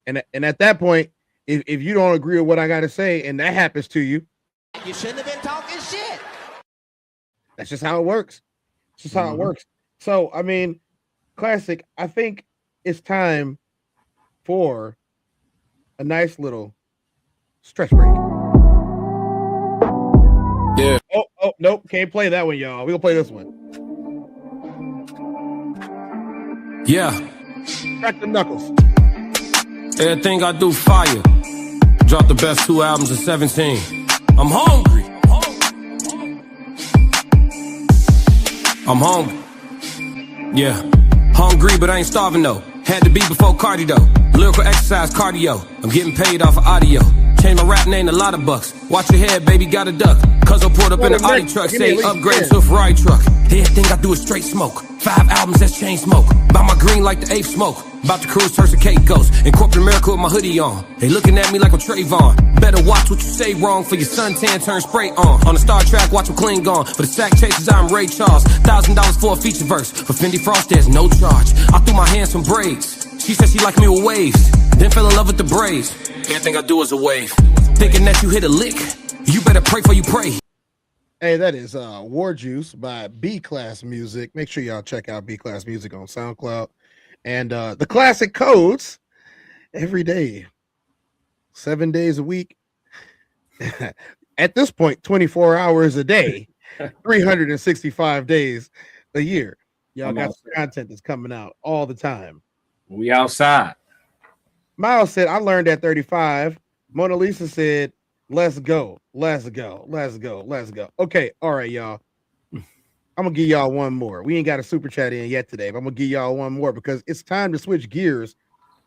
And at that point, if you don't agree with what I gotta say, and that happens to you,
you shouldn't have been talking shit.
That's just how it works. It's just how it works. So, I mean, Classic, I think it's time for a nice little stretch break.
Yeah.
Oh, nope. Can't play that one, y'all. We'll play this one.
Yeah.
Crack the knuckles.
Everything I do fire. Dropped the best 2 albums of 17. I'm hungry. I'm hungry. Yeah. Hungry, but I ain't starving though. Had to be before cardio. Lyrical exercise cardio. I'm getting paid off of audio. Change my rap name to lot of bucks. Watch your head, baby, got a duck. Cuz I pulled up in an Audi truck, say upgrade to a Ferrari truck. Everything I do is straight smoke. 5 albums, that's chain smoke. Buy my green like the 8th smoke. About to cruise, turn some cake ghost. In corporate America with my hoodie on. They looking at me like I'm Trayvon. Better watch what you say wrong for your suntan turn spray on. On the Star Trek, watch them clean gone. For the sack chases, I'm Ray Charles. $1,000 for a feature verse. For Fendi Frost, there's no charge. I threw my hands from braids. She said she liked me with waves. Then fell in love with the braids. Everything I do is a wave. Thinking that you hit a lick, you better pray for you pray.
Hey, that is War Juice by B-Class Music. Make sure y'all check out B-Class Music on SoundCloud. And the classic codes every day, 7 days a week. At this point, 24 hours a day, 365 days a year. Y'all got some content that's coming out all the time.
We outside.
Miles said, I learned at 35. Mona Lisa said, let's go. Let's go. Let's go. Let's go. Okay. All right, y'all. I'm going to give y'all one more. We ain't got a super chat in yet today, but I'm going to give y'all one more because it's time to switch gears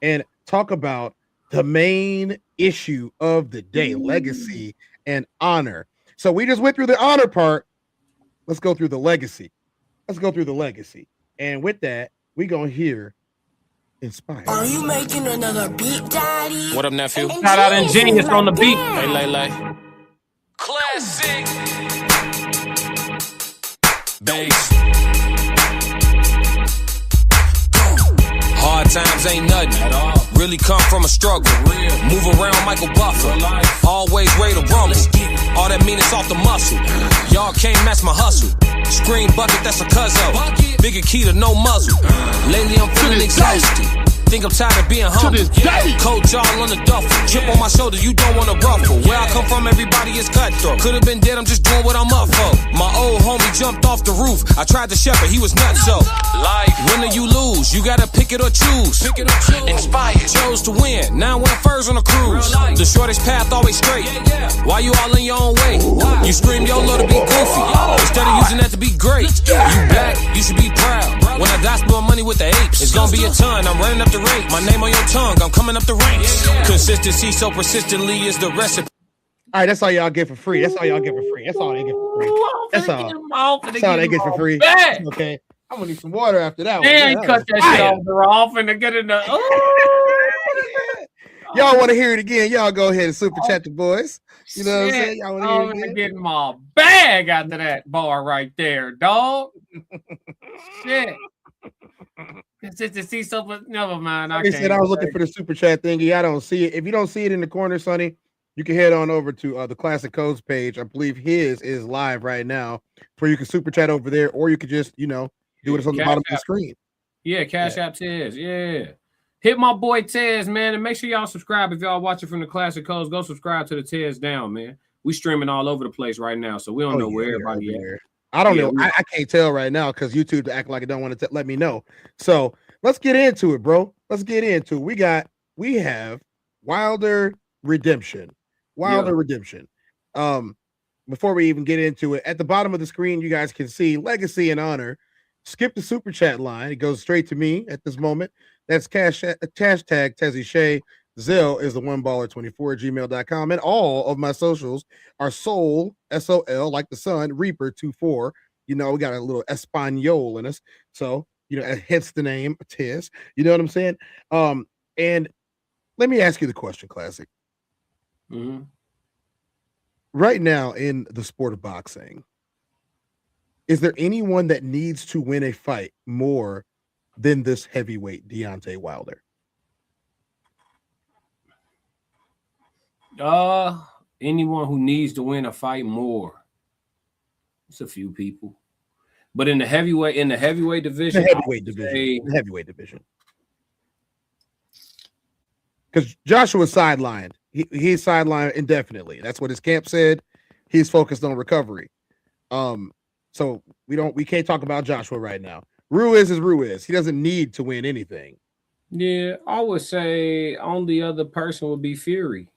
and talk about the main issue of the day, legacy and honor. So we just went through the honor part. Let's go through the legacy. And with that, we going to hear Inspired.
Are you making another beat, Daddy?
What up, nephew? Shout out Ingenious on the beat. Hey, Lay.
Classic.
Bass. Hard times ain't nothing at all. Really come from a struggle. Move around Michael Buffer. Always ready to rumble. All that mean is off the muscle. Y'all can't match my hustle. Screen bucket, that's a cuzzo. Bigger key to no muzzle. Lately I'm feeling exhausted. Think I'm tired of being humble. Coach y'all on the duffel. Chip on my shoulder, you don't wanna ruffle. Where I come from, everybody is cutthroat. Could've been dead, I'm just doing what I'm up for. My old homie jumped off the roof. I tried to shepherd, he was nuts so. Life, win or you lose, you gotta pick it or choose. Inspired, chose to win. Now I'm wearing furs on a cruise. The shortest path always straight. Why you all in your own way? You scream YOLO to be goofy instead of using that to be great. You black, you should be proud. When I die, spend my money with the apes. It's gonna be a ton, I'm running up the rate. My name on your tongue, I'm coming up the ranks. Consistency so persistently is the recipe.
All right, that's all y'all get for free. That's all y'all get for free. That's all they get for free. That's all. That's all they get for free. Okay. I'm gonna need some water after that one.
Yeah, cut that shit off. They're off and to get in the.
Y'all want to hear it again? Y'all go ahead and super chat the boys. You know what I'm saying? Y'all want to hear it again?
Getting my bag after that bar right there, dog. Shit. It's just to see something. Never mind.
I said I was looking for the super chat thingy. I don't see it. If you don't see it in the corner, Sonny, you can head on over to the Classic Codes page. I believe his is live right now, where you can super chat over there, or you could just, do it on the bottom of the screen.
Yeah, Cash App Tez. Yeah. Hit my boy Tez, man, and make sure y'all subscribe. If y'all watching from the Classic Codes, go subscribe to the Tez Down, man. We streaming all over the place right now, so we don't know where everybody at.
I don't know. I can't tell right now because YouTube act like it don't want to let me know. So let's get into it, bro. Let's get into it. We have Wilder Redemption. Redemption. Before we even get into it, at the bottom of the screen, you guys can see Legacy and Honor. Skip the super chat line. It goes straight to me at this moment. That's hashtag Tezzy Shay. Zell is the oneballer24@gmail.com. And all of my socials are Soul, SOL, like the sun, Reaper 24. We got a little Espanol in us. So, hence the name Tez. You know what I'm saying? And let me ask you the question, Classic.
Mm-hmm.
Right now in the sport of boxing, is there anyone that needs to win a fight more than this heavyweight Deontay Wilder?
Anyone who needs to win a fight more. It's a few people. But in the heavyweight division.
The heavyweight division. Because Joshua's sidelined. He's sidelined indefinitely. That's what his camp said. He's focused on recovery. So we can't talk about Joshua right now. Ruiz is Ruiz. He doesn't need to win anything.
Yeah, I would say only other person would be Fury.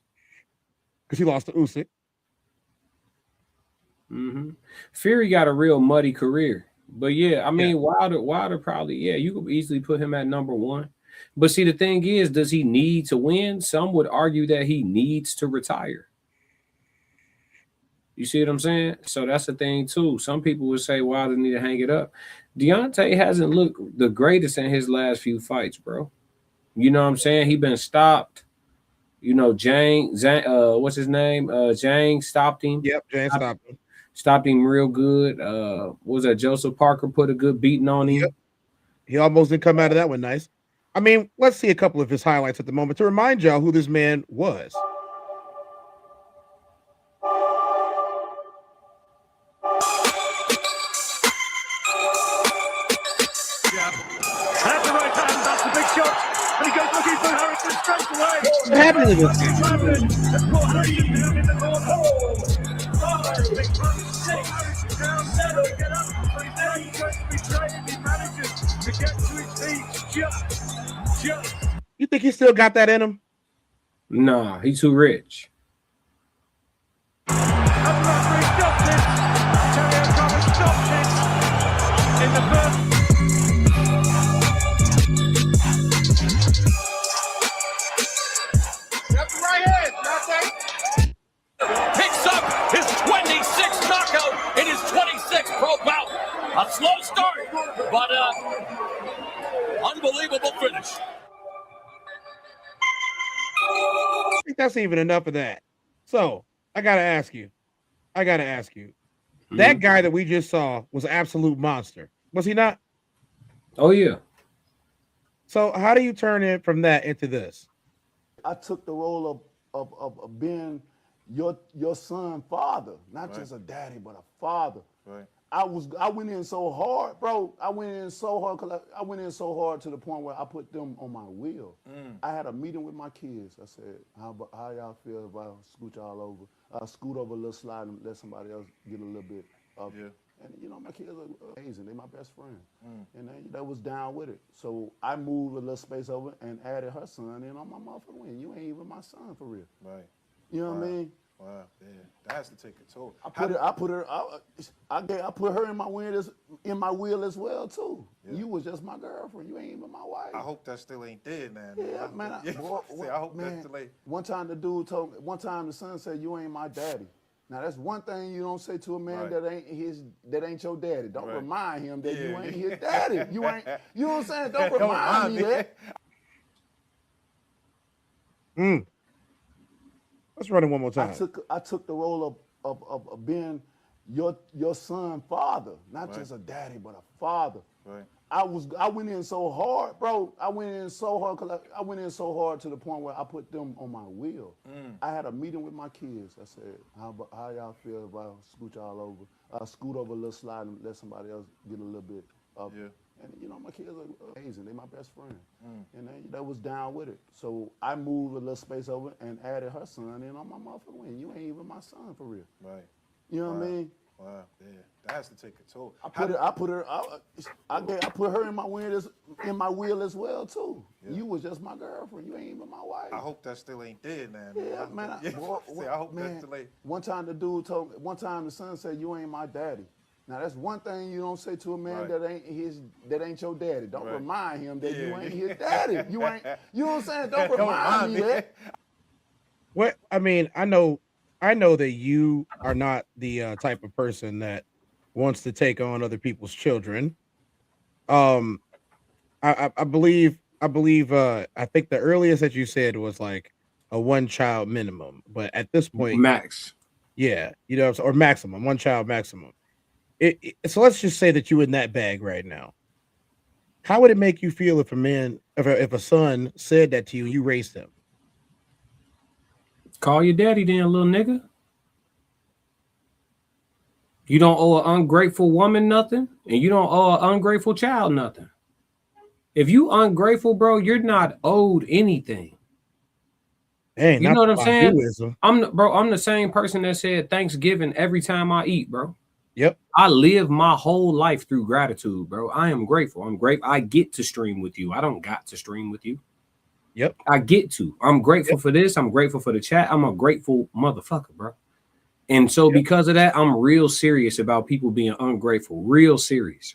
Because he lost to Usyk.
Mm-hmm. Fury got a real muddy career. But yeah, I mean, Wilder probably, you could easily put him at number one. But see, the thing is, does he need to win? Some would argue that he needs to retire. You see what I'm saying? So that's the thing, too. Some people would say Wilder need to hang it up. Deontay hasn't looked the greatest in his last few fights, bro. You know what I'm saying? He been stopped. Zhang, what's his name? Zhang stopped him.
Yep, Zhang stopped him.
Stopped him real good. Was that Joseph Parker put a good beating on him?
Yep. He almost didn't come out of that one nice. I mean, let's see a couple of his highlights at the moment to remind y'all who this man was.
At the right hand, that's a big shot. And he goes looking for Harrison straight away.
What's happening to this game? You think he still got that in him?
Nah, he's too rich.
Picks up his 26th knockout in his 26th pro bout. A slow start, but unbelievable finish.
I think that's even enough of that. So I gotta ask you. That guy that we just saw was an absolute monster. Was he not?
Oh yeah.
So how do you turn it from that into this?
I took the role of being your son father, not just a daddy, but a father.
Right.
I went in so hard, bro. I went in so hard to the point where I put them on my wheel. I had a meeting with my kids. I said, how y'all feel if I scoot y'all over? I'll scoot over a little slide and let somebody else get a little bit up. Yeah. And my kids are amazing. They're my best friend. And they was down with it. So I moved a little space over and added her son in on my motherfucking wing. You ain't even my son for real.
Right.
You know what I mean?
Wow, yeah, that has to take a toll.
I put her in my wheel as well too. Yeah. You was just my girlfriend. You ain't even my wife.
I hope that still ain't dead, man.
Yeah, man. I hope that still ain't. One time the son said, "You ain't my daddy." Now that's one thing you don't say to a man that ain't your daddy. Don't remind him that you ain't his daddy. You ain't. You know what I'm saying? Don't remind me that.
Let's run it one more time.
I took the role of being your son father, not just a daddy, but a father.
Right.
I went in so hard, bro. I went in so hard to the point where I put them on my wheel. I had a meeting with my kids. I said, how y'all feel if I scoot y'all over? Scoot over a little slide and let somebody else get a little bit up. Yeah. And you know, my kids are amazing. They my best friend. And they was down with it. So I moved a little space over and added her son in on my motherfucking wing. You ain't even my son for real.
Right.
You know what I mean?
Wow, yeah. That has to take a toll.
I put her in my wheel as well too. Yeah. You was just my girlfriend. You ain't even my wife.
I hope that still ain't dead, man.
Yeah, man. I hope that still ain't. One time the son said, "You ain't my daddy." Now that's one thing you don't say to a man that ain't your daddy. Don't remind him that you ain't his daddy. You ain't. You know what I'm saying? Don't remind me that.
What I mean, I know that you are not the type of person that wants to take on other people's children. I believe I think the earliest that you said was like a 1-child minimum, but at this point,
max.
Yeah, you know, or maximum, 1-child maximum. So let's just say that you're in that bag right now. How would it make you feel if a son said that to you and you raised him?
Call your daddy then, little nigga. You don't owe an ungrateful woman nothing, and you don't owe an ungrateful child nothing. If you ungrateful, bro, you're not owed anything.
Hey,
you know what I'm saying? I'm the same person that said Thanksgiving every time I eat, bro.
Yep.
I live my whole life through gratitude, bro. I am grateful. I'm grateful. I get to stream with you. I don't got to stream with you.
Yep.
I get to. I'm grateful for this. I'm grateful for the chat. I'm a grateful motherfucker, bro. And so because of that, I'm real serious about people being ungrateful. Real serious.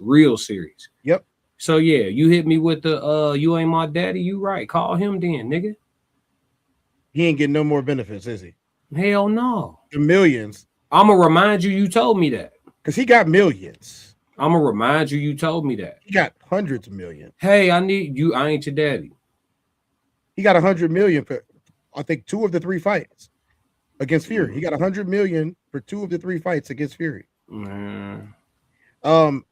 Yep.
So yeah, you hit me with the you ain't my daddy. You right. Call him then, nigga.
He ain't getting no more benefits, is he?
Hell no.
The millions.
I'ma remind you told me that.
Because he got millions.
I'ma remind you told me that.
He got hundreds of millions.
Hey, I need you. I ain't your daddy.
He got 100 million for, I think, 2 of the 3 fights against Fury. He got 100 million for 2 of the 3 fights against Fury. So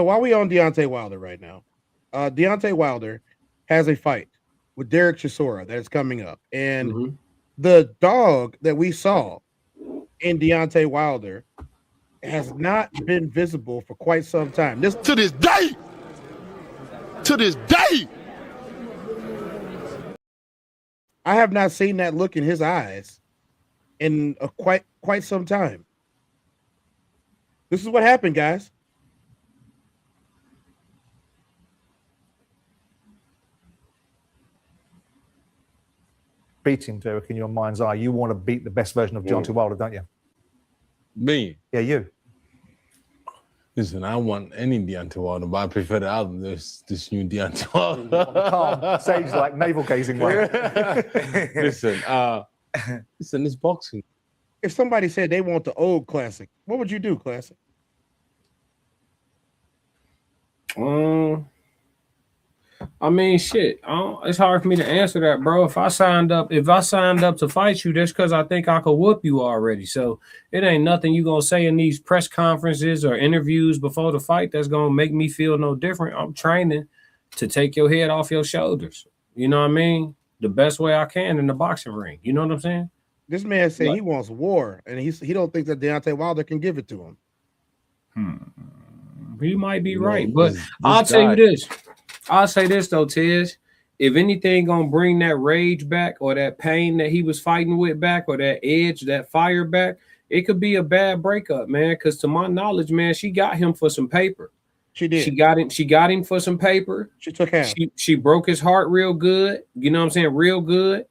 while we on Deontay Wilder right now, Deontay Wilder has a fight with Derek Chisora that is coming up, and the dog that we saw in Deontay Wilder has not been visible for quite some time.
To this day.
I have not seen that look in his eyes in quite some time. This is what happened, guys.
Beating Derek in your mind's eye. You want to beat the best version of Deontay Wilder, don't you?
Me?
Yeah, you.
Listen, I want any Deontay Wilder, but I prefer the album. This new Deontay Wilder.
Calm, sage like navel gazing way.
Listen, it's boxing.
If somebody said they want the old classic, what would you do, classic?
I mean, shit. It's hard for me to answer that, bro. If I signed up to fight you, that's because I think I could whoop you already. So it ain't nothing you gonna say in these press conferences or interviews before the fight that's gonna make me feel no different. I'm training to take your head off your shoulders. You know what I mean? The best way I can in the boxing ring. You know what I'm saying?
This man said he wants war, and he don't think that Deontay Wilder can give it to him.
He might be right, but I'll tell you this. I'll say this though, Tiz. If anything gonna bring that rage back or that pain that he was fighting with back or that edge, that fire back, it could be a bad breakup, man. Because to my knowledge, man, she got him for some paper.
She did.
She got him for some paper.
She took half.
She broke his heart real good. You know what I'm saying? Real good.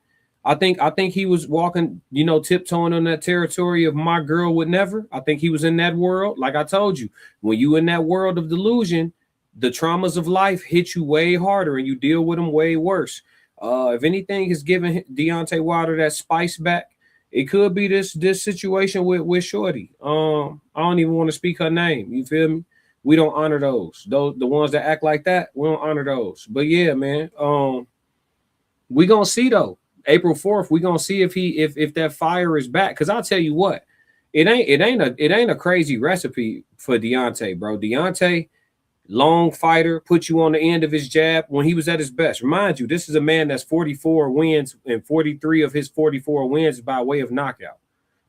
I think he was walking, you know, tiptoeing on that territory of my girl would never. I think he was in that world. Like I told you, when you in that world of delusion, the traumas of life hit you way harder and you deal with them way worse. If anything has given Deontay Wilder that spice back, it could be this situation with Shorty. I don't even want to speak her name. You feel me? We don't honor those. The ones that act like that, we don't honor those. But yeah, man. We gonna see though. April 4th, we gonna see if that fire is back. Cause I'll tell you what, it ain't a crazy recipe for Deontay, bro. Deontay, long fighter, put you on the end of his jab when he was at his best. Remind you, this is a man that's 44 wins, and 43 of his 44 wins by way of knockout.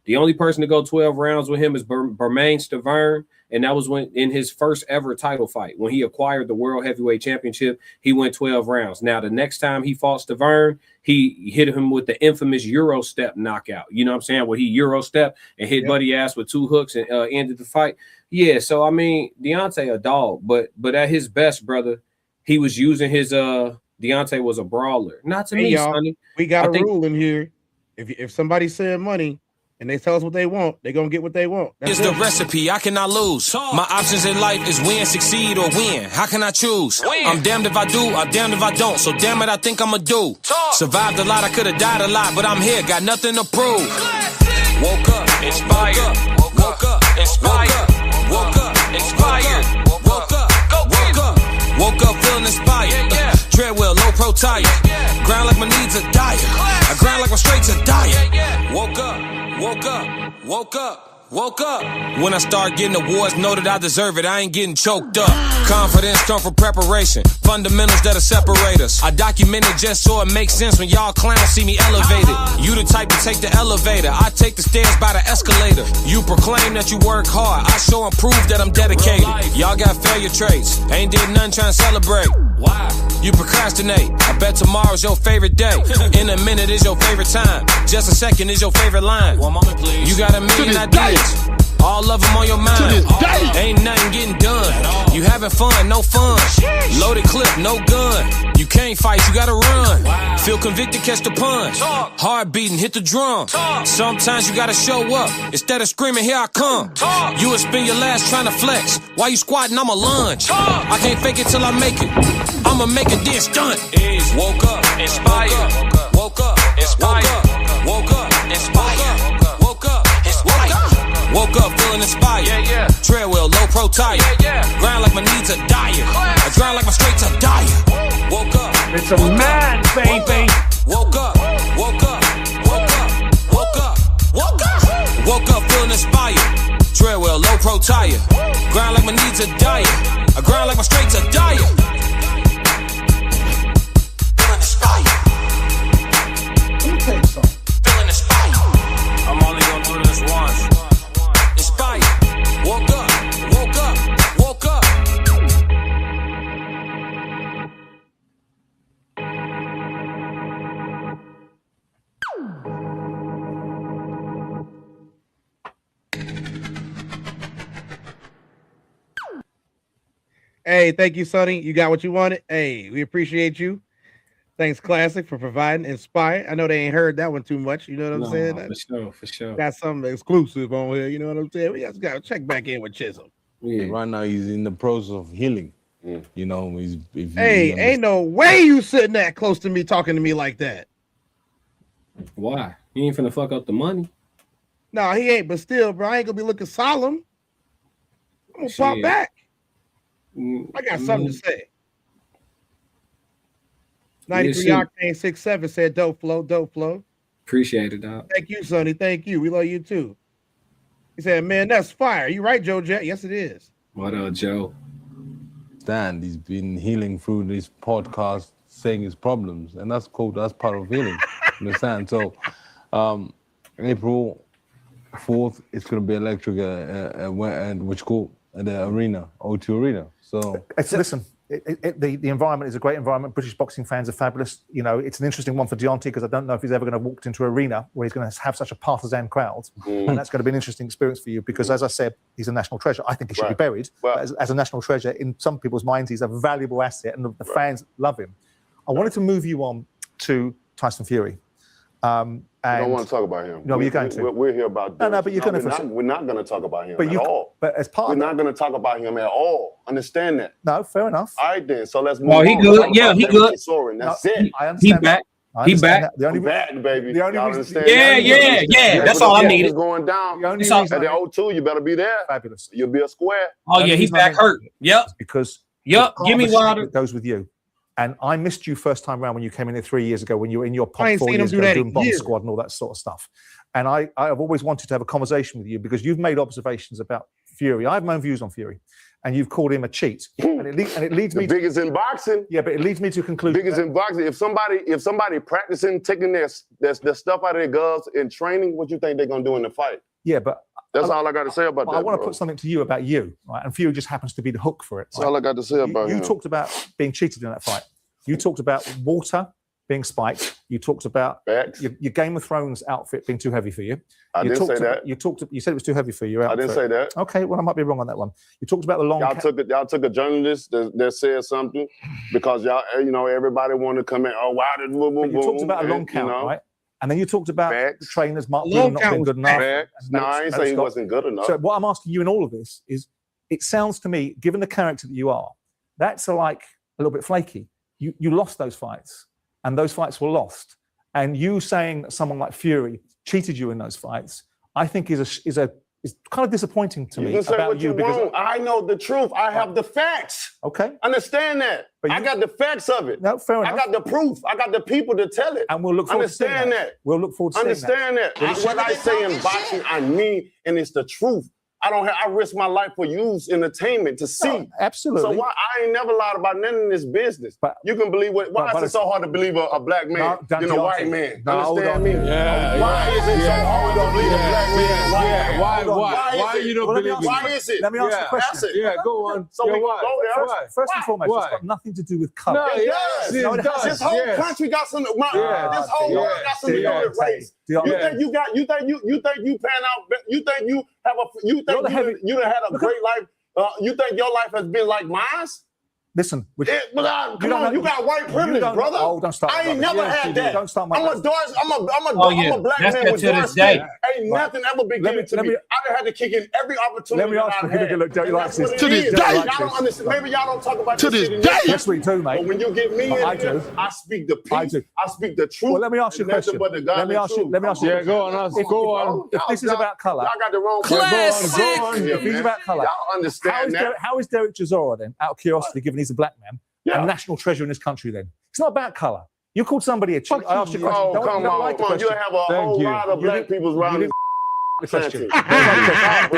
The only person to go 12 rounds with him is Bermain Stavern, and that was when in his first ever title fight. When he acquired the World Heavyweight Championship, he went 12 rounds. Now, the next time he fought Stavern, he hit him with the infamous Euro step knockout. You know what I'm saying? Where he Euro step and hit Buddy ass with 2 hooks and ended the fight. Yeah, so, I mean, Deontay a dog, but at his best, brother, he was using his Deontay was a brawler. Not to me, Sonny.
We got a rule in here. If somebody's saying money, and they tell us what they want, they're going to get what they want.
It's the recipe, I cannot lose. My options in life is win, succeed, or win. How can I choose? Win. I'm damned if I do, I'm damned if I don't. So damn it, I think I'ma do. Survived a lot, I could've died a lot, but I'm here, got nothing to prove. Woke up, inspired. Woke up, inspired. Woke up, inspired. Woke up, woke up. Woke up feeling inspired. Treadwell, low pro tire. Grind like my needs are dire. I grind like my straights are dire. Woke up. Woke up, woke up, woke up. When I start getting awards, know that I deserve it. I ain't getting choked up. Confidence come from preparation. Fundamentals that'll separate us. I document it just so it makes sense when y'all clowns see me elevated. You the type to take the elevator. I take the stairs by the escalator. You proclaim that you work hard. I show and prove that I'm dedicated. Y'all got failure traits. Ain't did nothing trying to celebrate. Why? You procrastinate. I bet tomorrow's your favorite day. In a minute is your favorite time. Just a second is your favorite line. One moment, please. You got a million ideas. All of them on your mind. Ain't nothing getting done. You having fun, no fun. Loaded clip, no gun. You can't fight, you gotta run. Feel convicted, catch the punch. Hard beating, hit the drum. Sometimes you gotta show up. Instead of screaming, here I come. You would spend your last trying to flex. While you squatting, I'ma lunge. I can't fake it till I make it. I'ma make it then stunt. Woke up, inspired. Woke up, inspired. Woke up, inspired. Woke up, inspired. Woke up feeling inspired. Treadwell, low pro tire. Grind like my needs are dire. I grind like my straights are dire. Woke up.
It's a man, baby.
Woke up. Woke up. Woke up. Woke up. Woke up. Woke up feeling inspired. Treadwell, low pro tire. Grind like my needs are dire. I grind like my straights are dire. Feeling inspired.
Let me tell you something.
Feeling inspired. I'm only gonna do this once. Inspired. Woke up. Woke up. Woke up.
Hey, thank you, Sonny. You got what you wanted. Hey, we appreciate you. Thanks, Classic, for providing Inspire. I know they ain't heard that one too much. You know what I'm saying?
For sure.
Got something exclusive on here. You know what I'm saying? We just got to check back in with Chisholm.
Yeah. Right now, he's in the process of healing. You know,
ain't no way you sitting that close to me talking to me like that.
Why? You ain't finna fuck up the money.
No, he ain't. But still, bro, I ain't gonna be looking solemn. I'm gonna pop back. I got something to say. 93 Octane 67 said dope flow, dope flow.
Appreciate it, dog.
Thank you, Sonny. Thank you. We love you too. He said, man, that's fire. You right, Joe Jet? Yes, it is.
What up, Joe?
Stan, he's been healing through this podcast, saying his problems, and that's cool. That's part of healing. Understand? So, April 4th, it's going to be electric, and which called the arena, O2 Arena. So
listen, the environment is a great environment. British boxing fans are fabulous. You know, it's an interesting one for Deontay because I don't know if he's ever going to walk into an arena where he's going to have such a partisan crowd, and that's going to be an interesting experience for you because, as I said, he's a national treasure. I think he should be buried. Well, but as a national treasure, in some people's minds, he's a valuable asset, and the fans love him. I wanted to move you on to Tyson Fury.
And I don't want to talk about him.
No, you're going to.
We're here about
No, but you're going to.
We're not going to talk about him
at
all.
But as part
we're not going to talk about him at all. Understand that?
No, fair enough.
All right, then. So let's move
on.
He
good. Yeah, he good.
Chisora, that's it.
I understand.
He back.
He back.
I'm back, baby.
The only
reason,
yeah. That's all I needed.
It's going down.
The only
at the O2, you better be there.
Fabulous.
You'll be a square.
Oh yeah, he's back hurt. Yep.
Because
give me water.
It goes with you. And I missed you first time around when you came in here 3 years ago, when you were in your
I ain't
pop 4
seen him
years
do
ago
that
doing
in
Bomb
years.
Squad and all that sort of stuff. And I've always wanted to have a conversation with you because you've made observations about Fury. I have my own views on Fury. And you've called him a cheat. And it leads me
the biggest in boxing.
Yeah, but it leads me to conclude.
Biggest in boxing. If somebody practicing, taking their stuff out of their gloves in training, what you think they're gonna do in the fight?
Yeah, but
that's all I got to say about that.
I want to put something to you about you, right? And Fury just happens to be the hook for it.
That's all I got to say about him.
You talked about being cheated in that fight. You talked about water being spiked. You talked about your Game of Thrones outfit being too heavy for you.
I didn't say that.
You said it was too heavy for you.
I didn't say that.
Okay, well I might be wrong on that one. You talked about the long.
Y'all took a journalist that said something because y'all, everybody wanted to come in. Oh, why did
you talked about a long count, right? And then you talked about the trainers, Mark Bloom not being good enough.
No, I ain't saying he wasn't good enough.
So what I'm asking you in all of this is, it sounds to me, given the character that you are, that's like a little bit flaky. You lost those fights, and those fights were lost. And you saying that someone like Fury cheated you in those fights, I think is kind of disappointing to me.
You can say what you want. I know the truth. I have the facts.
Okay.
Understand that. I got the facts of it.
No, fair enough.
I got the proof. I got the people to tell it.
And we'll look forward to seeing
Understand that.
We'll look forward to seeing
Understand that. What I say in boxing, I mean, and it's the truth. I risk my life for you's entertainment to see.
No, absolutely.
So why I ain't never lied about nothing in this business. But you can believe why is it so hard to believe a black man than a white man? Understand me?
Yeah.
Why is it so hard to believe a black man?
Why you don't believe it?
Why is it?
Let me ask you a question.
Yeah, go on.
So we can go there.
First and foremost, it's got nothing to do with color.
No, it does. This whole country got some. This whole world got something to do with race. You think you pan out? You think you have you done had a great life? You think your life has been like mine?
Listen,
you got white privilege, brother.
Oh, don't start.
I ain't never had that.
Don't start.
I'm a black man with Doris Day. Ain't nothing ever been given to me. I done had to kick in every opportunity.
Let me ask you.
To this day, y'all don't understand. Maybe y'all don't talk about
to this day. Yes, we do, mate.
But when you get me in here, I speak the peace. I speak the truth.
Well, let me ask you a question.
Let me ask you.
Yeah,
go on.
If this is about color,
y'all got the wrong.
Go on. If he's about color,
y'all understand that.
How is Derek Chisora then, out of curiosity, given he's a black man, a national treasure in this country? Then it's not about color. You called somebody a cheat. I asked you a question.
Oh, come on. You have a whole lot of black people around.
The question. I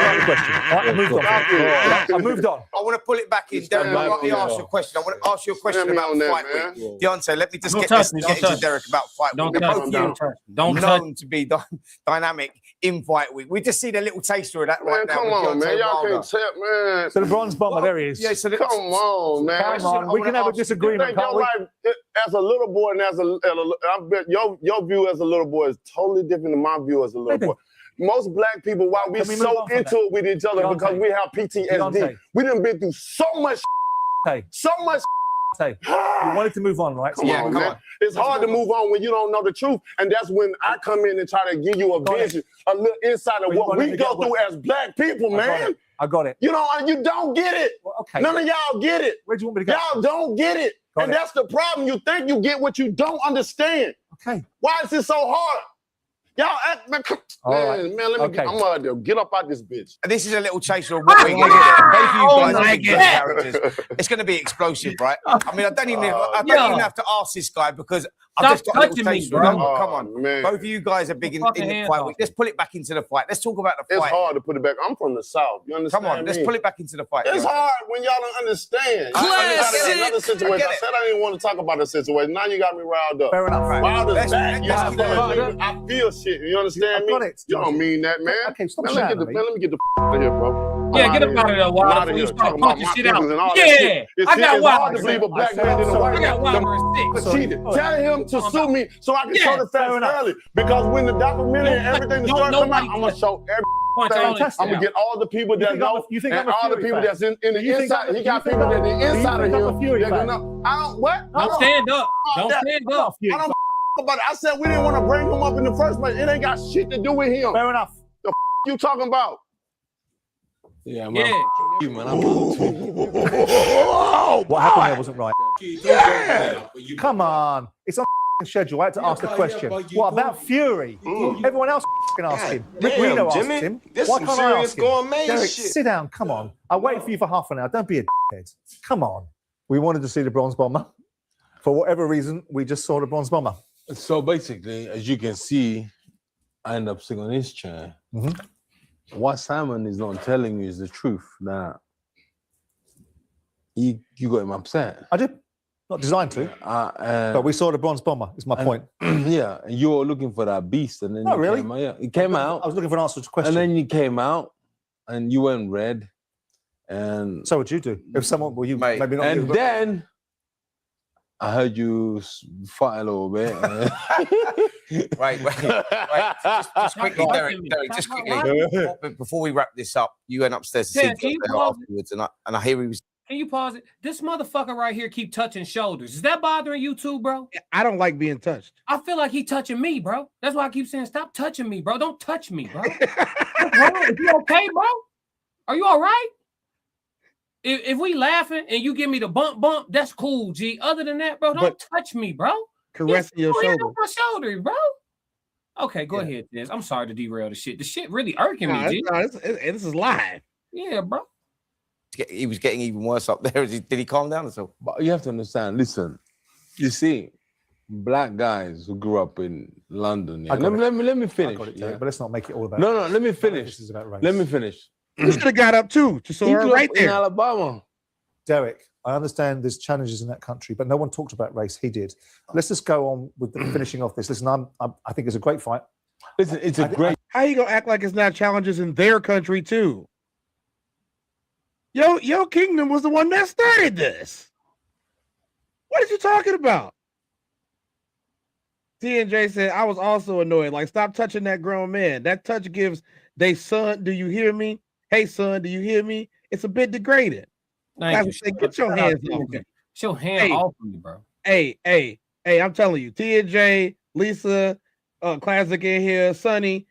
moved on.
I want to pull it back in. Derek, let me ask you a question. I want to ask you a question about fight week. Deontay, let me just get into Derek about fight week. We're both known to be dynamic in fight week. We just see the little taster of that right now.
Come on, man. Y'all can't tell, man.
So the bronze bomber, there he is.
Yeah, so come on, man.
Come on. We can have a disagreement, can't we?
As a little boy and I bet your view as a little boy is totally different than my view as a little boy. Most black people, why we so into it with each other, because we have PTSD. We done been through so much. So much.
You wanted to move on, right?
Come on, man. It's hard to move on when you don't know the truth, and that's when I come in and try to give you a vision, a little insight of what we go through as black people, man.
I got it.
You know, you don't get it. None of y'all get it.
Where do you want me to go?
Y'all don't get it. And that's the problem. You think you get what you don't understand.
Okay.
Why is it so hard? Y'all, man, let me I'm gonna get up out this bitch.
This is a little chaser of what we're going to do. Both of you guys are big characters. It's going to be explosive, right? I mean, I don't even have to ask this guy because I've just got a little taster. Come on,
man.
Both of you guys are big in the fight week. Let's pull it back into the fight. Let's talk about the fight.
It's hard to put it back. I'm from the South. You understand?
Come on, let's pull it back into the fight.
It's hard when y'all don't understand. Another situation. I said I didn't want to talk about the situation. Now you got me riled up.
Fair enough.
Riled us back. I feel shit. You understand me? You don't mean that, man.
Okay, stop
let me get the out of here, bro.
Yeah, get up out of there, Wilder, before you start punching shit out. Yeah, I got Wilder.
It's hard to believe a black man in a white man.
I got Wilder
Cheated. Tell him to sue me so I can show the facts early. Because when the documentary and everything starts coming out, I'm going to show everything. I'm going to get all the people that know and all the people that's in the inside. He got people that are inside of him. They're going to know.
Don't stand up. Don't stand up.
about it. I said we didn't want to bring him up in the first place. It ain't got shit to do with him.
Fair enough.
The you talking about?
Yeah, man. You, man.
What happened there wasn't right. Come on. It's on schedule. I had to ask the question. What about Fury? Everyone else can ask him. Rick Reno asked him. Why can't I ask him? Derek, sit down. Come on. I'll wait for you for half an hour. Don't be a dickhead. Come on. We wanted to see the bronze bomber. For whatever reason, we just saw the bronze bomber.
So basically, as you can see, I end up sitting on his chair. What Simon is not telling you is the truth. That you got him upset.
I did. Not designed to. But we saw the bronze bomber, is my point.
Yeah, and you were looking for that beast. And then
Not really.
He came out.
I was looking for an answer to the question.
And then you came out and you went red. And
so would you do. If someone, well, you maybe not.
And then I heard you fight a little bit.
Right. Just quickly, Derek, just quickly. Before we wrap this up, you went upstairs to see Deontay afterwards, and I hear he was.
Can you pause it? This motherfucker right here keep touching shoulders. Is that bothering you too, bro?
I don't like being touched.
I feel like he touching me, bro. That's why I keep saying, stop touching me, bro. Don't touch me, bro. What's wrong? Is you okay, bro? Are you all right? If we laughing and you give me the bump, that's cool, G. Other than that, bro, don't touch me, bro.
Caressing your shoulder.
My shoulders, bro. Okay, go ahead, Des. I'm sorry to derail the shit. The shit really irking me, G.
This is live.
Yeah, bro.
He was getting even worse up there. Did he calm down at all?
But you have to understand, listen, you see, black guys who grew up in London. Yeah, let me finish.
But let's not make it all about
No, let me finish.
This is about race.
Let me finish.
You should have got up too, Chisora, right there.
In Alabama.
Derek, I understand there's challenges in that country, but no one talked about race. He did. Let's just go on with the finishing off this. Listen, I think it's a great fight.
Listen, it's a great.
How you gonna act like it's not challenges in their country too? Yo Kingdom was the one that started this. What are you talking about? T&J said, I was also annoyed. Like, stop touching that grown man. That touch gives they son, do you hear me? Hey, son, do you hear me? It's a bit degrading. Get your hands off me.
Get your hand off me, bro.
Hey, I'm telling you, T&J, Lisa, Classic in here, Sonny.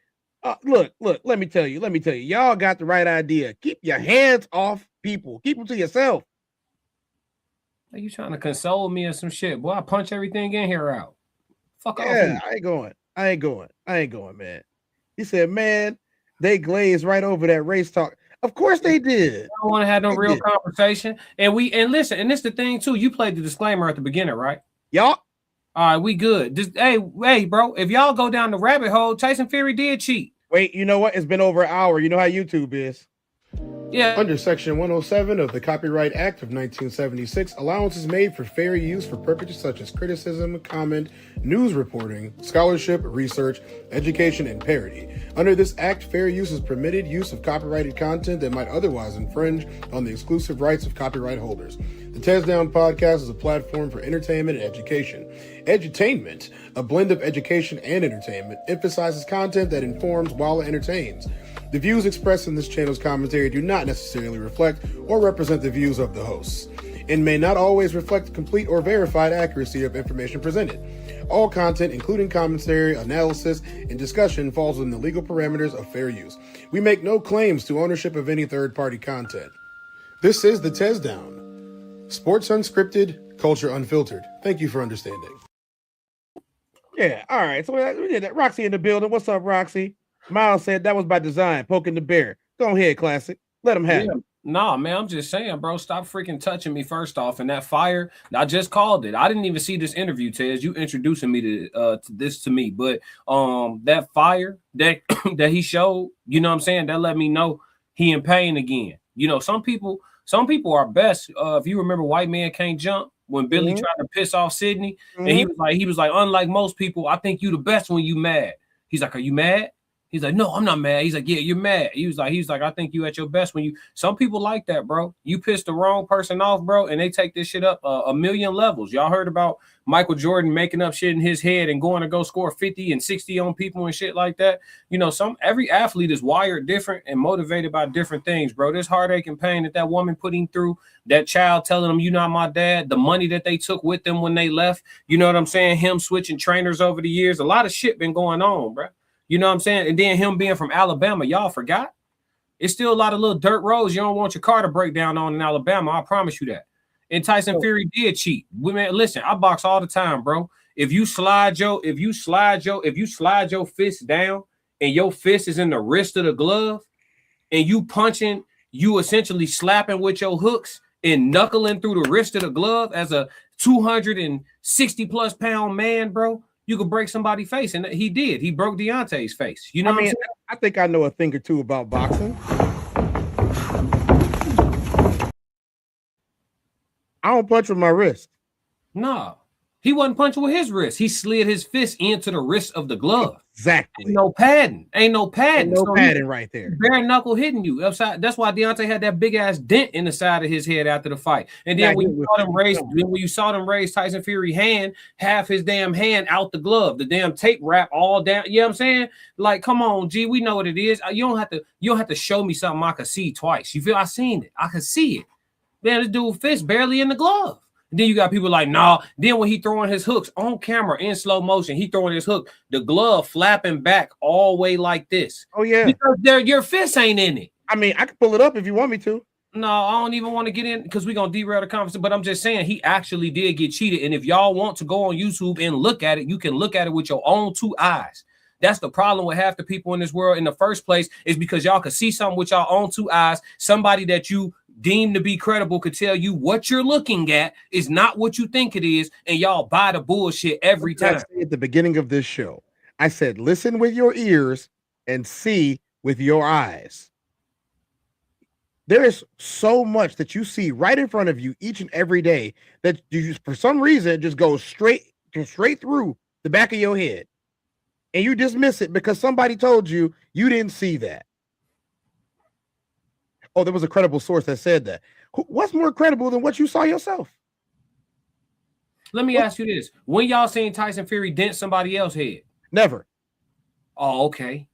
Look, let me tell you. Y'all got the right idea. Keep your hands off people. Keep them to yourself.
Are you trying to console me or some shit? Boy, I punch everything in here out. Fuck off.
Yeah, I ain't going, man. He said, man, they glazed right over that race talk. Of course they did.
I don't want to have no real conversation. And listen, and this the thing too. You played the disclaimer at the beginning, right?
Y'all.
All right, we good. Just hey, bro. If y'all go down the rabbit hole, Tyson Fury did cheat.
Wait, you know what? It's been over an hour. You know how YouTube is.
Yeah.
Under Section 107 of the Copyright Act of 1976, allowance is made for fair use for purposes such as criticism, comment, news reporting, scholarship, research, education, and parody. Under this act, fair use is permitted use of copyrighted content that might otherwise infringe on the exclusive rights of copyright holders. The Tez Down podcast is a platform for entertainment and education. Edutainment, a blend of education and entertainment, emphasizes content that informs while it entertains. The views expressed in this channel's commentary do not necessarily reflect or represent the views of the hosts, and may not always reflect the complete or verified accuracy of information presented. All content, including commentary, analysis, and discussion, falls within the legal parameters of fair use. We make no claims to ownership of any third-party content. This is the Tez Down. Sports unscripted, culture unfiltered. Thank you for understanding. Yeah, all right. So we did that. Roxy in the building. What's up, Roxy? Miles said that was by design, poking the bear. Go ahead, Classic. Let him have it.
Nah, man, I'm just saying, bro, stop freaking touching me first off. And that fire, I just called it. I didn't even see this interview, Tez. You introducing me to this to me. But that fire that he showed, you know what I'm saying, that let me know he in pain again. You know, some people are best. If you remember White Man Can't Jump, when Billy tried to piss off Sydney, and he was like, unlike most people, I think you the best when you mad. He's like, are you mad? He's like, no, I'm not mad. He's like, yeah, you're mad. He was like, I think you at your best when you. Some people like that, bro. You piss the wrong person off, bro, and they take this shit up a million levels. Y'all heard about Michael Jordan making up shit in his head and going to go score 50 and 60 on people and shit like that. You know, every athlete is wired different and motivated by different things, bro. This heartache and pain that woman put him through, that child telling him, you're not my dad, the money that they took with them when they left, you know what I'm saying? Him switching trainers over the years. A lot of shit been going on, bro. You know what I'm saying? And then him being from Alabama, y'all forgot? It's still a lot of little dirt roads you don't want your car to break down on in Alabama. I promise you that. And Tyson Fury did cheat. Listen, I box all the time, bro. If you slide your fist down and your fist is in the wrist of the glove and you punching, you essentially slapping with your hooks and knuckling through the wrist of the glove as a 260 plus pound man, bro. You could break somebody's face, and he did. He broke Deontay's face. You know what I'm saying?
I think I know a thing or two about boxing. I don't punch with my wrist.
No, he wasn't punching with his wrist. He slid his fist into the wrist of the glove.
Exactly.
Ain't no padding.
No padding right there.
Bare knuckle hitting you upside. That's why Deontay had that big ass dent in the side of his head after the fight. And then when you saw them raise Tyson Fury's hand, half his damn hand out the glove, the damn tape wrap all down. You know what I'm saying? Like, come on, G, we know what it is. You don't have to show me something I could see twice. You feel? I seen it. I could see it. Man, this dude fist barely in the glove. Then you got people like, nah. Then when he throwing his hooks on camera in slow motion, he throwing his hook, the glove flapping back all the way like this.
Oh, yeah.
Because your fist ain't in it.
I mean, I can pull it up if you want me to.
No, I don't even want to get in because we're going to derail the conversation. But I'm just saying he actually did get cheated. And if y'all want to go on YouTube and look at it, you can look at it with your own two eyes. That's the problem with half the people in this world in the first place is because y'all could see something with y'all own two eyes. Somebody that you deemed to be credible could tell you what you're looking at is not what you think it is, and y'all buy the bullshit every time.
At the beginning of this show, I said, listen with your ears and see with your eyes. There is so much that you see right in front of you each and every day that you, for some reason, just goes straight through the back of your head, and you dismiss it because somebody told you you didn't see that. Oh, there was a credible source that said that. What's more credible than what you saw yourself?
Let me ask you this. When y'all seen Tyson Fury dent somebody else's head?
Never.
Oh, okay.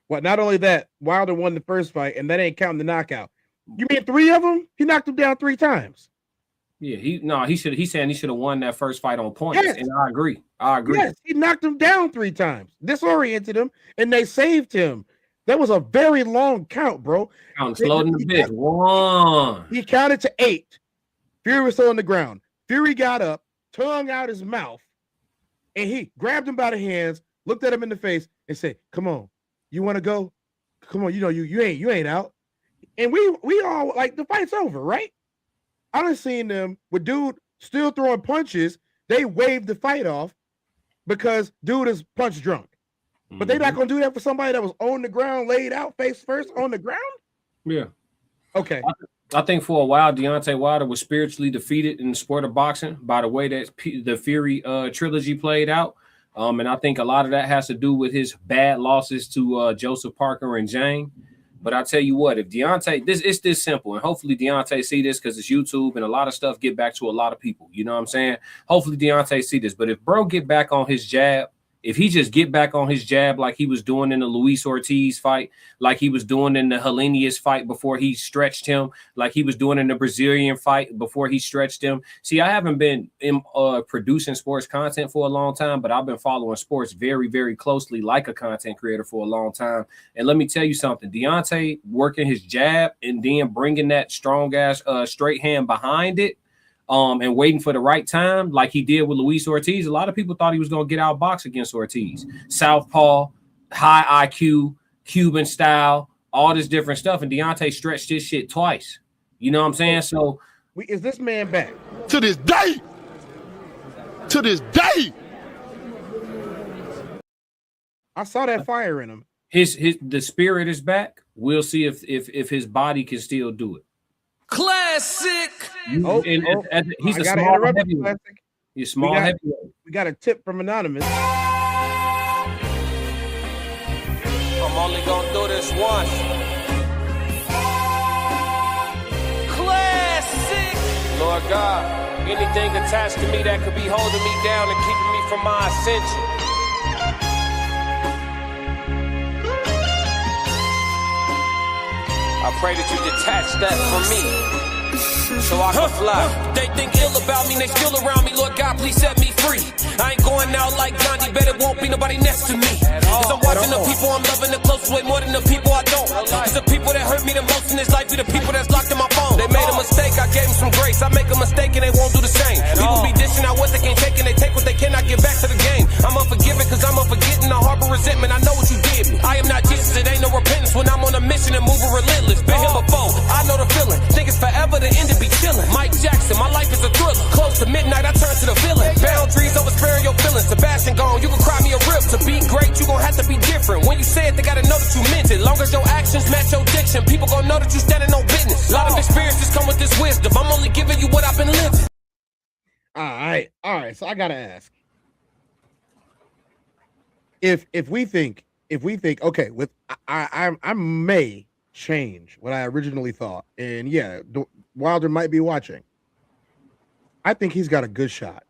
Well, not only that, Wilder won the first fight, and that ain't counting the knockout. You mean 3 of them? He knocked him down 3 times.
Yeah, he's saying he should have won that first fight on points. Yes. And I agree.
Yes, he knocked him down 3 times, disoriented him, and they saved him. That was a very long count, bro.
Slowed the bit. 1.
He counted to 8. Fury was still on the ground. Fury got up, tongue out his mouth, and he grabbed him by the hands, looked at him in the face, and said, "Come on, you want to go? Come on, you know you ain't out." And we all like the fight's over, right? I done seen them with dude still throwing punches. They waved the fight off because dude is punch drunk. But they're not going to do that for somebody that was on the ground, laid out, face first on the ground?
Yeah.
Okay.
I think for a while, Deontay Wilder was spiritually defeated in the sport of boxing by the way that the Fury trilogy played out. And I think a lot of that has to do with his bad losses to Joseph Parker and Jane. But I tell you what, if Deontay, it's this simple, and hopefully Deontay see this because it's YouTube and a lot of stuff get back to a lot of people. You know what I'm saying? Hopefully Deontay see this. But if bro get back on his jab, if he just get back on his jab like he was doing in the Luis Ortiz fight, like he was doing in the Helenius fight before he stretched him, like he was doing in the Brazilian fight before he stretched him. See, I haven't been producing sports content for a long time, but I've been following sports very, very closely like a content creator for a long time. And let me tell you something, Deontay working his jab and then bringing that strong ass straight hand behind it, and waiting for the right time, like he did with Luis Ortiz. A lot of people thought he was going to get outboxed against Ortiz. Southpaw, high IQ, Cuban style, all this different stuff. And Deontay stretched his shit twice. You know what I'm saying? So,
is this man back?
To this day! To this day!
I saw that fire in him.
The spirit is back. We'll see if his body can still do it.
Classic.
He's a small heavyweight. He's small heavyweight.
We got a tip from Anonymous.
gonna do this once. Classic. Lord God, anything attached to me that could be holding me down and keeping me from my ascension. I pray that you detach that from me, so I can fly. They think ill about me, they still around me. Lord God, please set me free. I ain't going out like Gandhi, bet it won't be nobody next to me. Cause I'm watching the people I'm loving the closest way more than the people I don't. Cause the people that hurt me the most in this life be the people that's locked in my phone. They made a mistake, I gave them some grace. I make a mistake and they won't do the same. People be dishing out what they can't take and they take what they cannot get back to the game. I'm unforgiving cause I'm unforgetting. I harbor resentment, I know what you did me. I am not Jesus, it ain't no repentance when I'm on a mission and moving relentless. Been here before, I know the feeling. Think it's forever, the end to be chilling. Mike Jackson, my life is a thriller. Close to midnight, I turn to the villain. Boundaries over sparing your feelings. Sebastian gone, you can cry me a rip. To be great, you gon' have to be different. When you say it, they gotta know that you meant it. Long as your actions match your diction, people gon' know that you standing on business. A lot of experiences come with this wisdom. I'm only giving you what I've been living.
All right. So I gotta ask, if we think, okay, with I may change what I originally thought, and yeah, Wilder might be watching. I think he's got a good shot.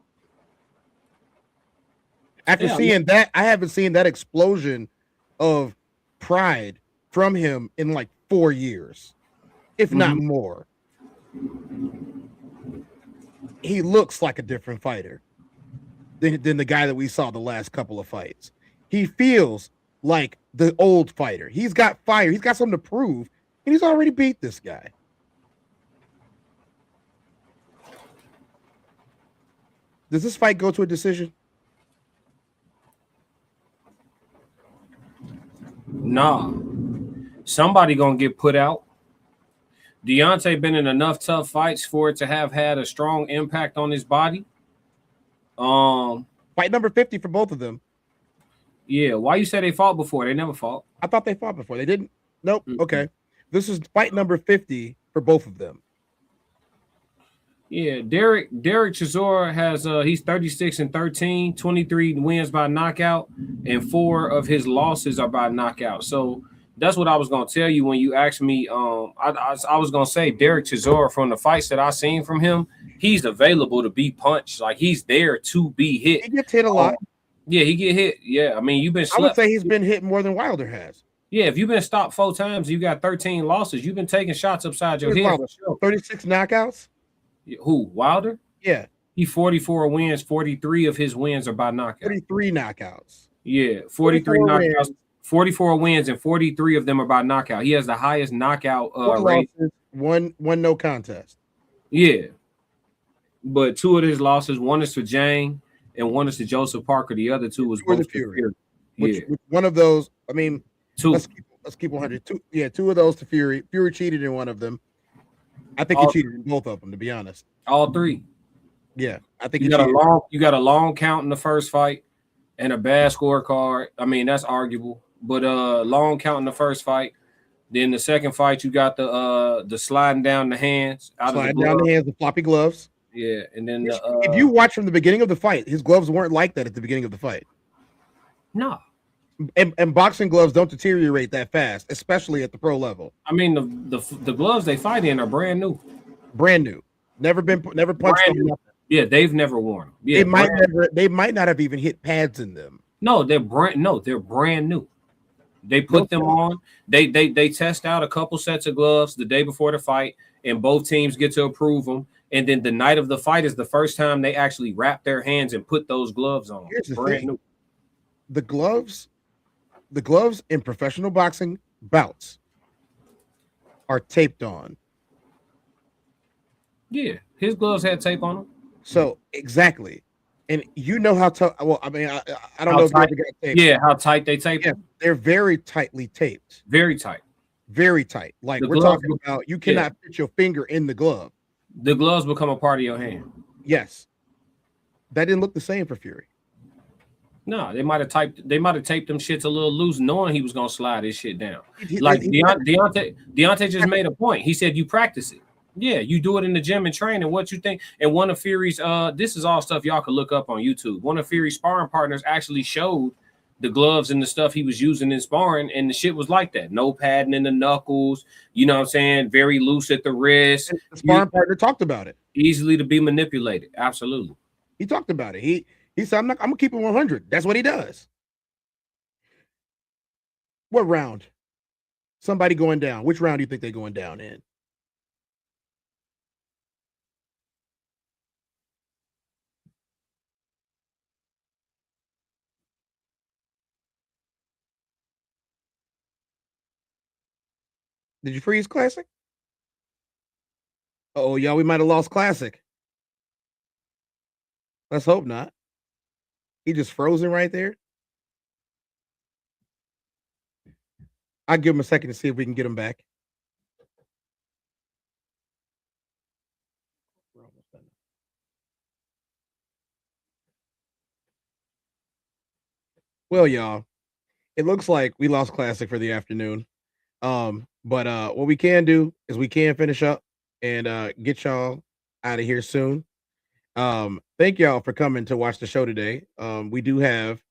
After seeing that, I haven't seen that explosion of pride from him in like 4 years, if not more. He looks like a different fighter than the guy that we saw the last couple of fights. He feels like the old fighter. He's got fire. He's got something to prove, and he's already beat this guy. Does this fight go to a decision?
Nah. Somebody gonna get put out. Deontay been in enough tough fights for it to have had a strong impact on his body.
Fight number 50 for both of them.
Yeah, why you say they fought before? They never fought.
I thought they fought before. They didn't? Nope. Okay. This is fight number 50 for both of them.
Yeah, Derek Chisora has he's 36-13, 23 wins by knockout, and 4 of his losses are by knockout. So that's what I was gonna tell you when you asked me. I was gonna say Derek Chisora, from the fights that I seen from him, he's available to be punched. Like, he's there to be hit.
He gets hit a lot.
Yeah, he get hit. Yeah, I mean, you've been slept.
I would say he's been hit more than Wilder has.
Yeah, if you've been stopped 4 times, you got 13 losses. You've been taking shots upside your head.
36 knockouts.
Who, Wilder?
Yeah.
He 44 wins. 43 of his wins are by knockout.
43 knockouts.
Yeah, 43 knockouts. 44 wins and 43 of them are by knockout. He has the highest knockout rate.
One no contest.
Yeah. But 2 of his losses, one is to Jang and one is to Joseph Parker. The other 2 was both
Fury.
Yeah.
Which one of those, I mean,
2.
Let's keep 100. 2 of those to Fury. Fury cheated in one of them. I think he cheated in both of them, to be honest.
All 3.
Yeah, I think
you got a long count in the first fight and a bad scorecard. I mean, that's arguable, but long count in the first fight. Then the second fight, you got the sliding down the hands,
the floppy gloves.
Yeah, and then
if you watch from the beginning of the fight, his gloves weren't like that at the beginning of the fight.
No.
And boxing gloves don't deteriorate that fast, especially at the pro level.
I mean, the gloves they fight in are brand new.
Brand new. Never punched them.
Yeah, they've never worn them. Yeah,
they might not have even hit pads in them.
No, they're brand new. They put them on. They test out a couple sets of gloves the day before the fight, and both teams get to approve them. And then the night of the fight is the first time they actually wrap their hands and put those gloves on.
Here's the thing. New. The gloves in professional boxing bouts are taped on.
Yeah, his gloves had tape on them.
So exactly, and you know how tough. Well, I mean, I don't know if you ever got taped.
Yeah, how tight they tape them.
They're very tightly taped.
Very tight.
Very tight. Like we're talking about, you cannot fit your finger in the glove.
The gloves become a part of your hand.
Yes, that didn't look the same for Fury.
No, they might have taped them shits a little loose, knowing he was gonna slide his shit down. Like Deontay just made a point. He said you practice it. Yeah, you do it in the gym and train. And what you think? And one of Fury's, this is all stuff y'all can look up on YouTube. One of Fury's sparring partners actually showed the gloves and the stuff he was using in sparring, and the shit was like that. No padding in the knuckles, you know what I'm saying? Very loose at the wrist.
And the sparring partner talked about it.
Easily to be manipulated. Absolutely.
He talked about it. He said, I'm gonna keep it 100. That's what he does. What round? Somebody going down. Which round do you think they're going down in? Did you freeze Classic? Oh, y'all, we might have lost Classic. Let's hope not. He just frozen right there. I'll give him a second to see if we can get him back. Well, y'all, it looks like we lost Classic for the afternoon. But what we can do is we can finish up and get y'all out of here soon. Thank y'all for coming to watch the show today. We do have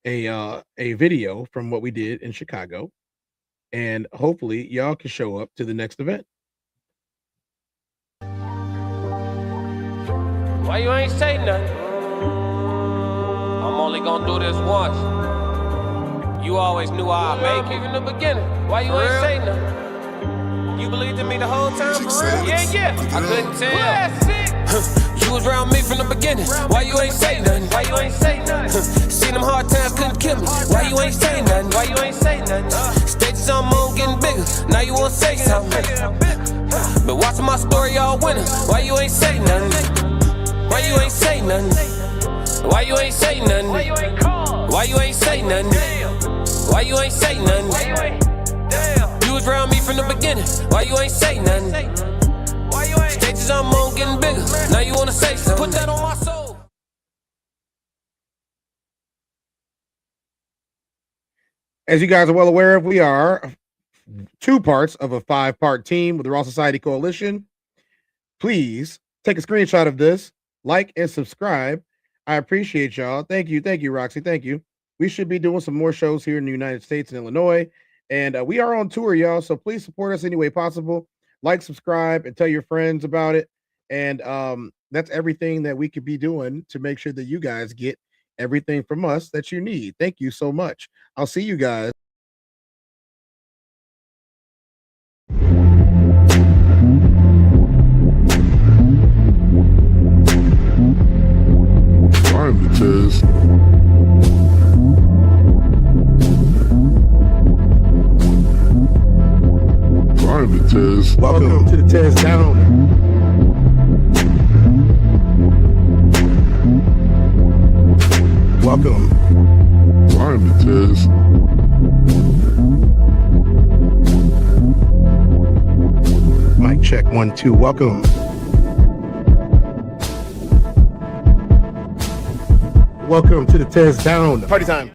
a video from what we did in Chicago, and hopefully y'all can show up to the next event.
Why you ain't say nothing? I'm only gonna do this once. You always knew I'd make it in the beginning. Why you ain't say nothing? You believed in me the whole time, for real? Yeah. I couldn't tell. You was around me from the beginning. Why you ain't say nothing? Why you ain't say nothing? Seen them hard times couldn't kill me. Why you ain't say nothing? Why you ain't say nothing? Stages I'm on getting bigger. Now you wanna say something. But watching my story all winter. Why you ain't say nothing? Why you ain't say nothing? Why you ain't say nothing? Why you ain't call? Why you ain't say nothing? Why you ain't say nothing? Why you ain't? Damn. You was around me from the beginning. Why you ain't say nothing? Why you ain't? Stages I'm on getting bigger. Now you wanna say something? Put that on my soul.
As you guys are well aware of, we are 2 parts of a 5-part team with the Raw Society Coalition. Please take a screenshot of this, like and subscribe. I appreciate y'all. Thank you, Roxy. Thank you. We should be doing some more shows here in the United States and Illinois. And we are on tour, y'all. So please support us any way possible. Like, subscribe, and tell your friends about it. And that's everything that we could be doing to make sure that you guys get everything from us that you need. Thank you so much. I'll see you guys.
Time to test. Time to test.
Welcome to the Test Down. Welcome.
Time to test.
Mic check 1 2. Welcome. Welcome to the Test Down. Party time.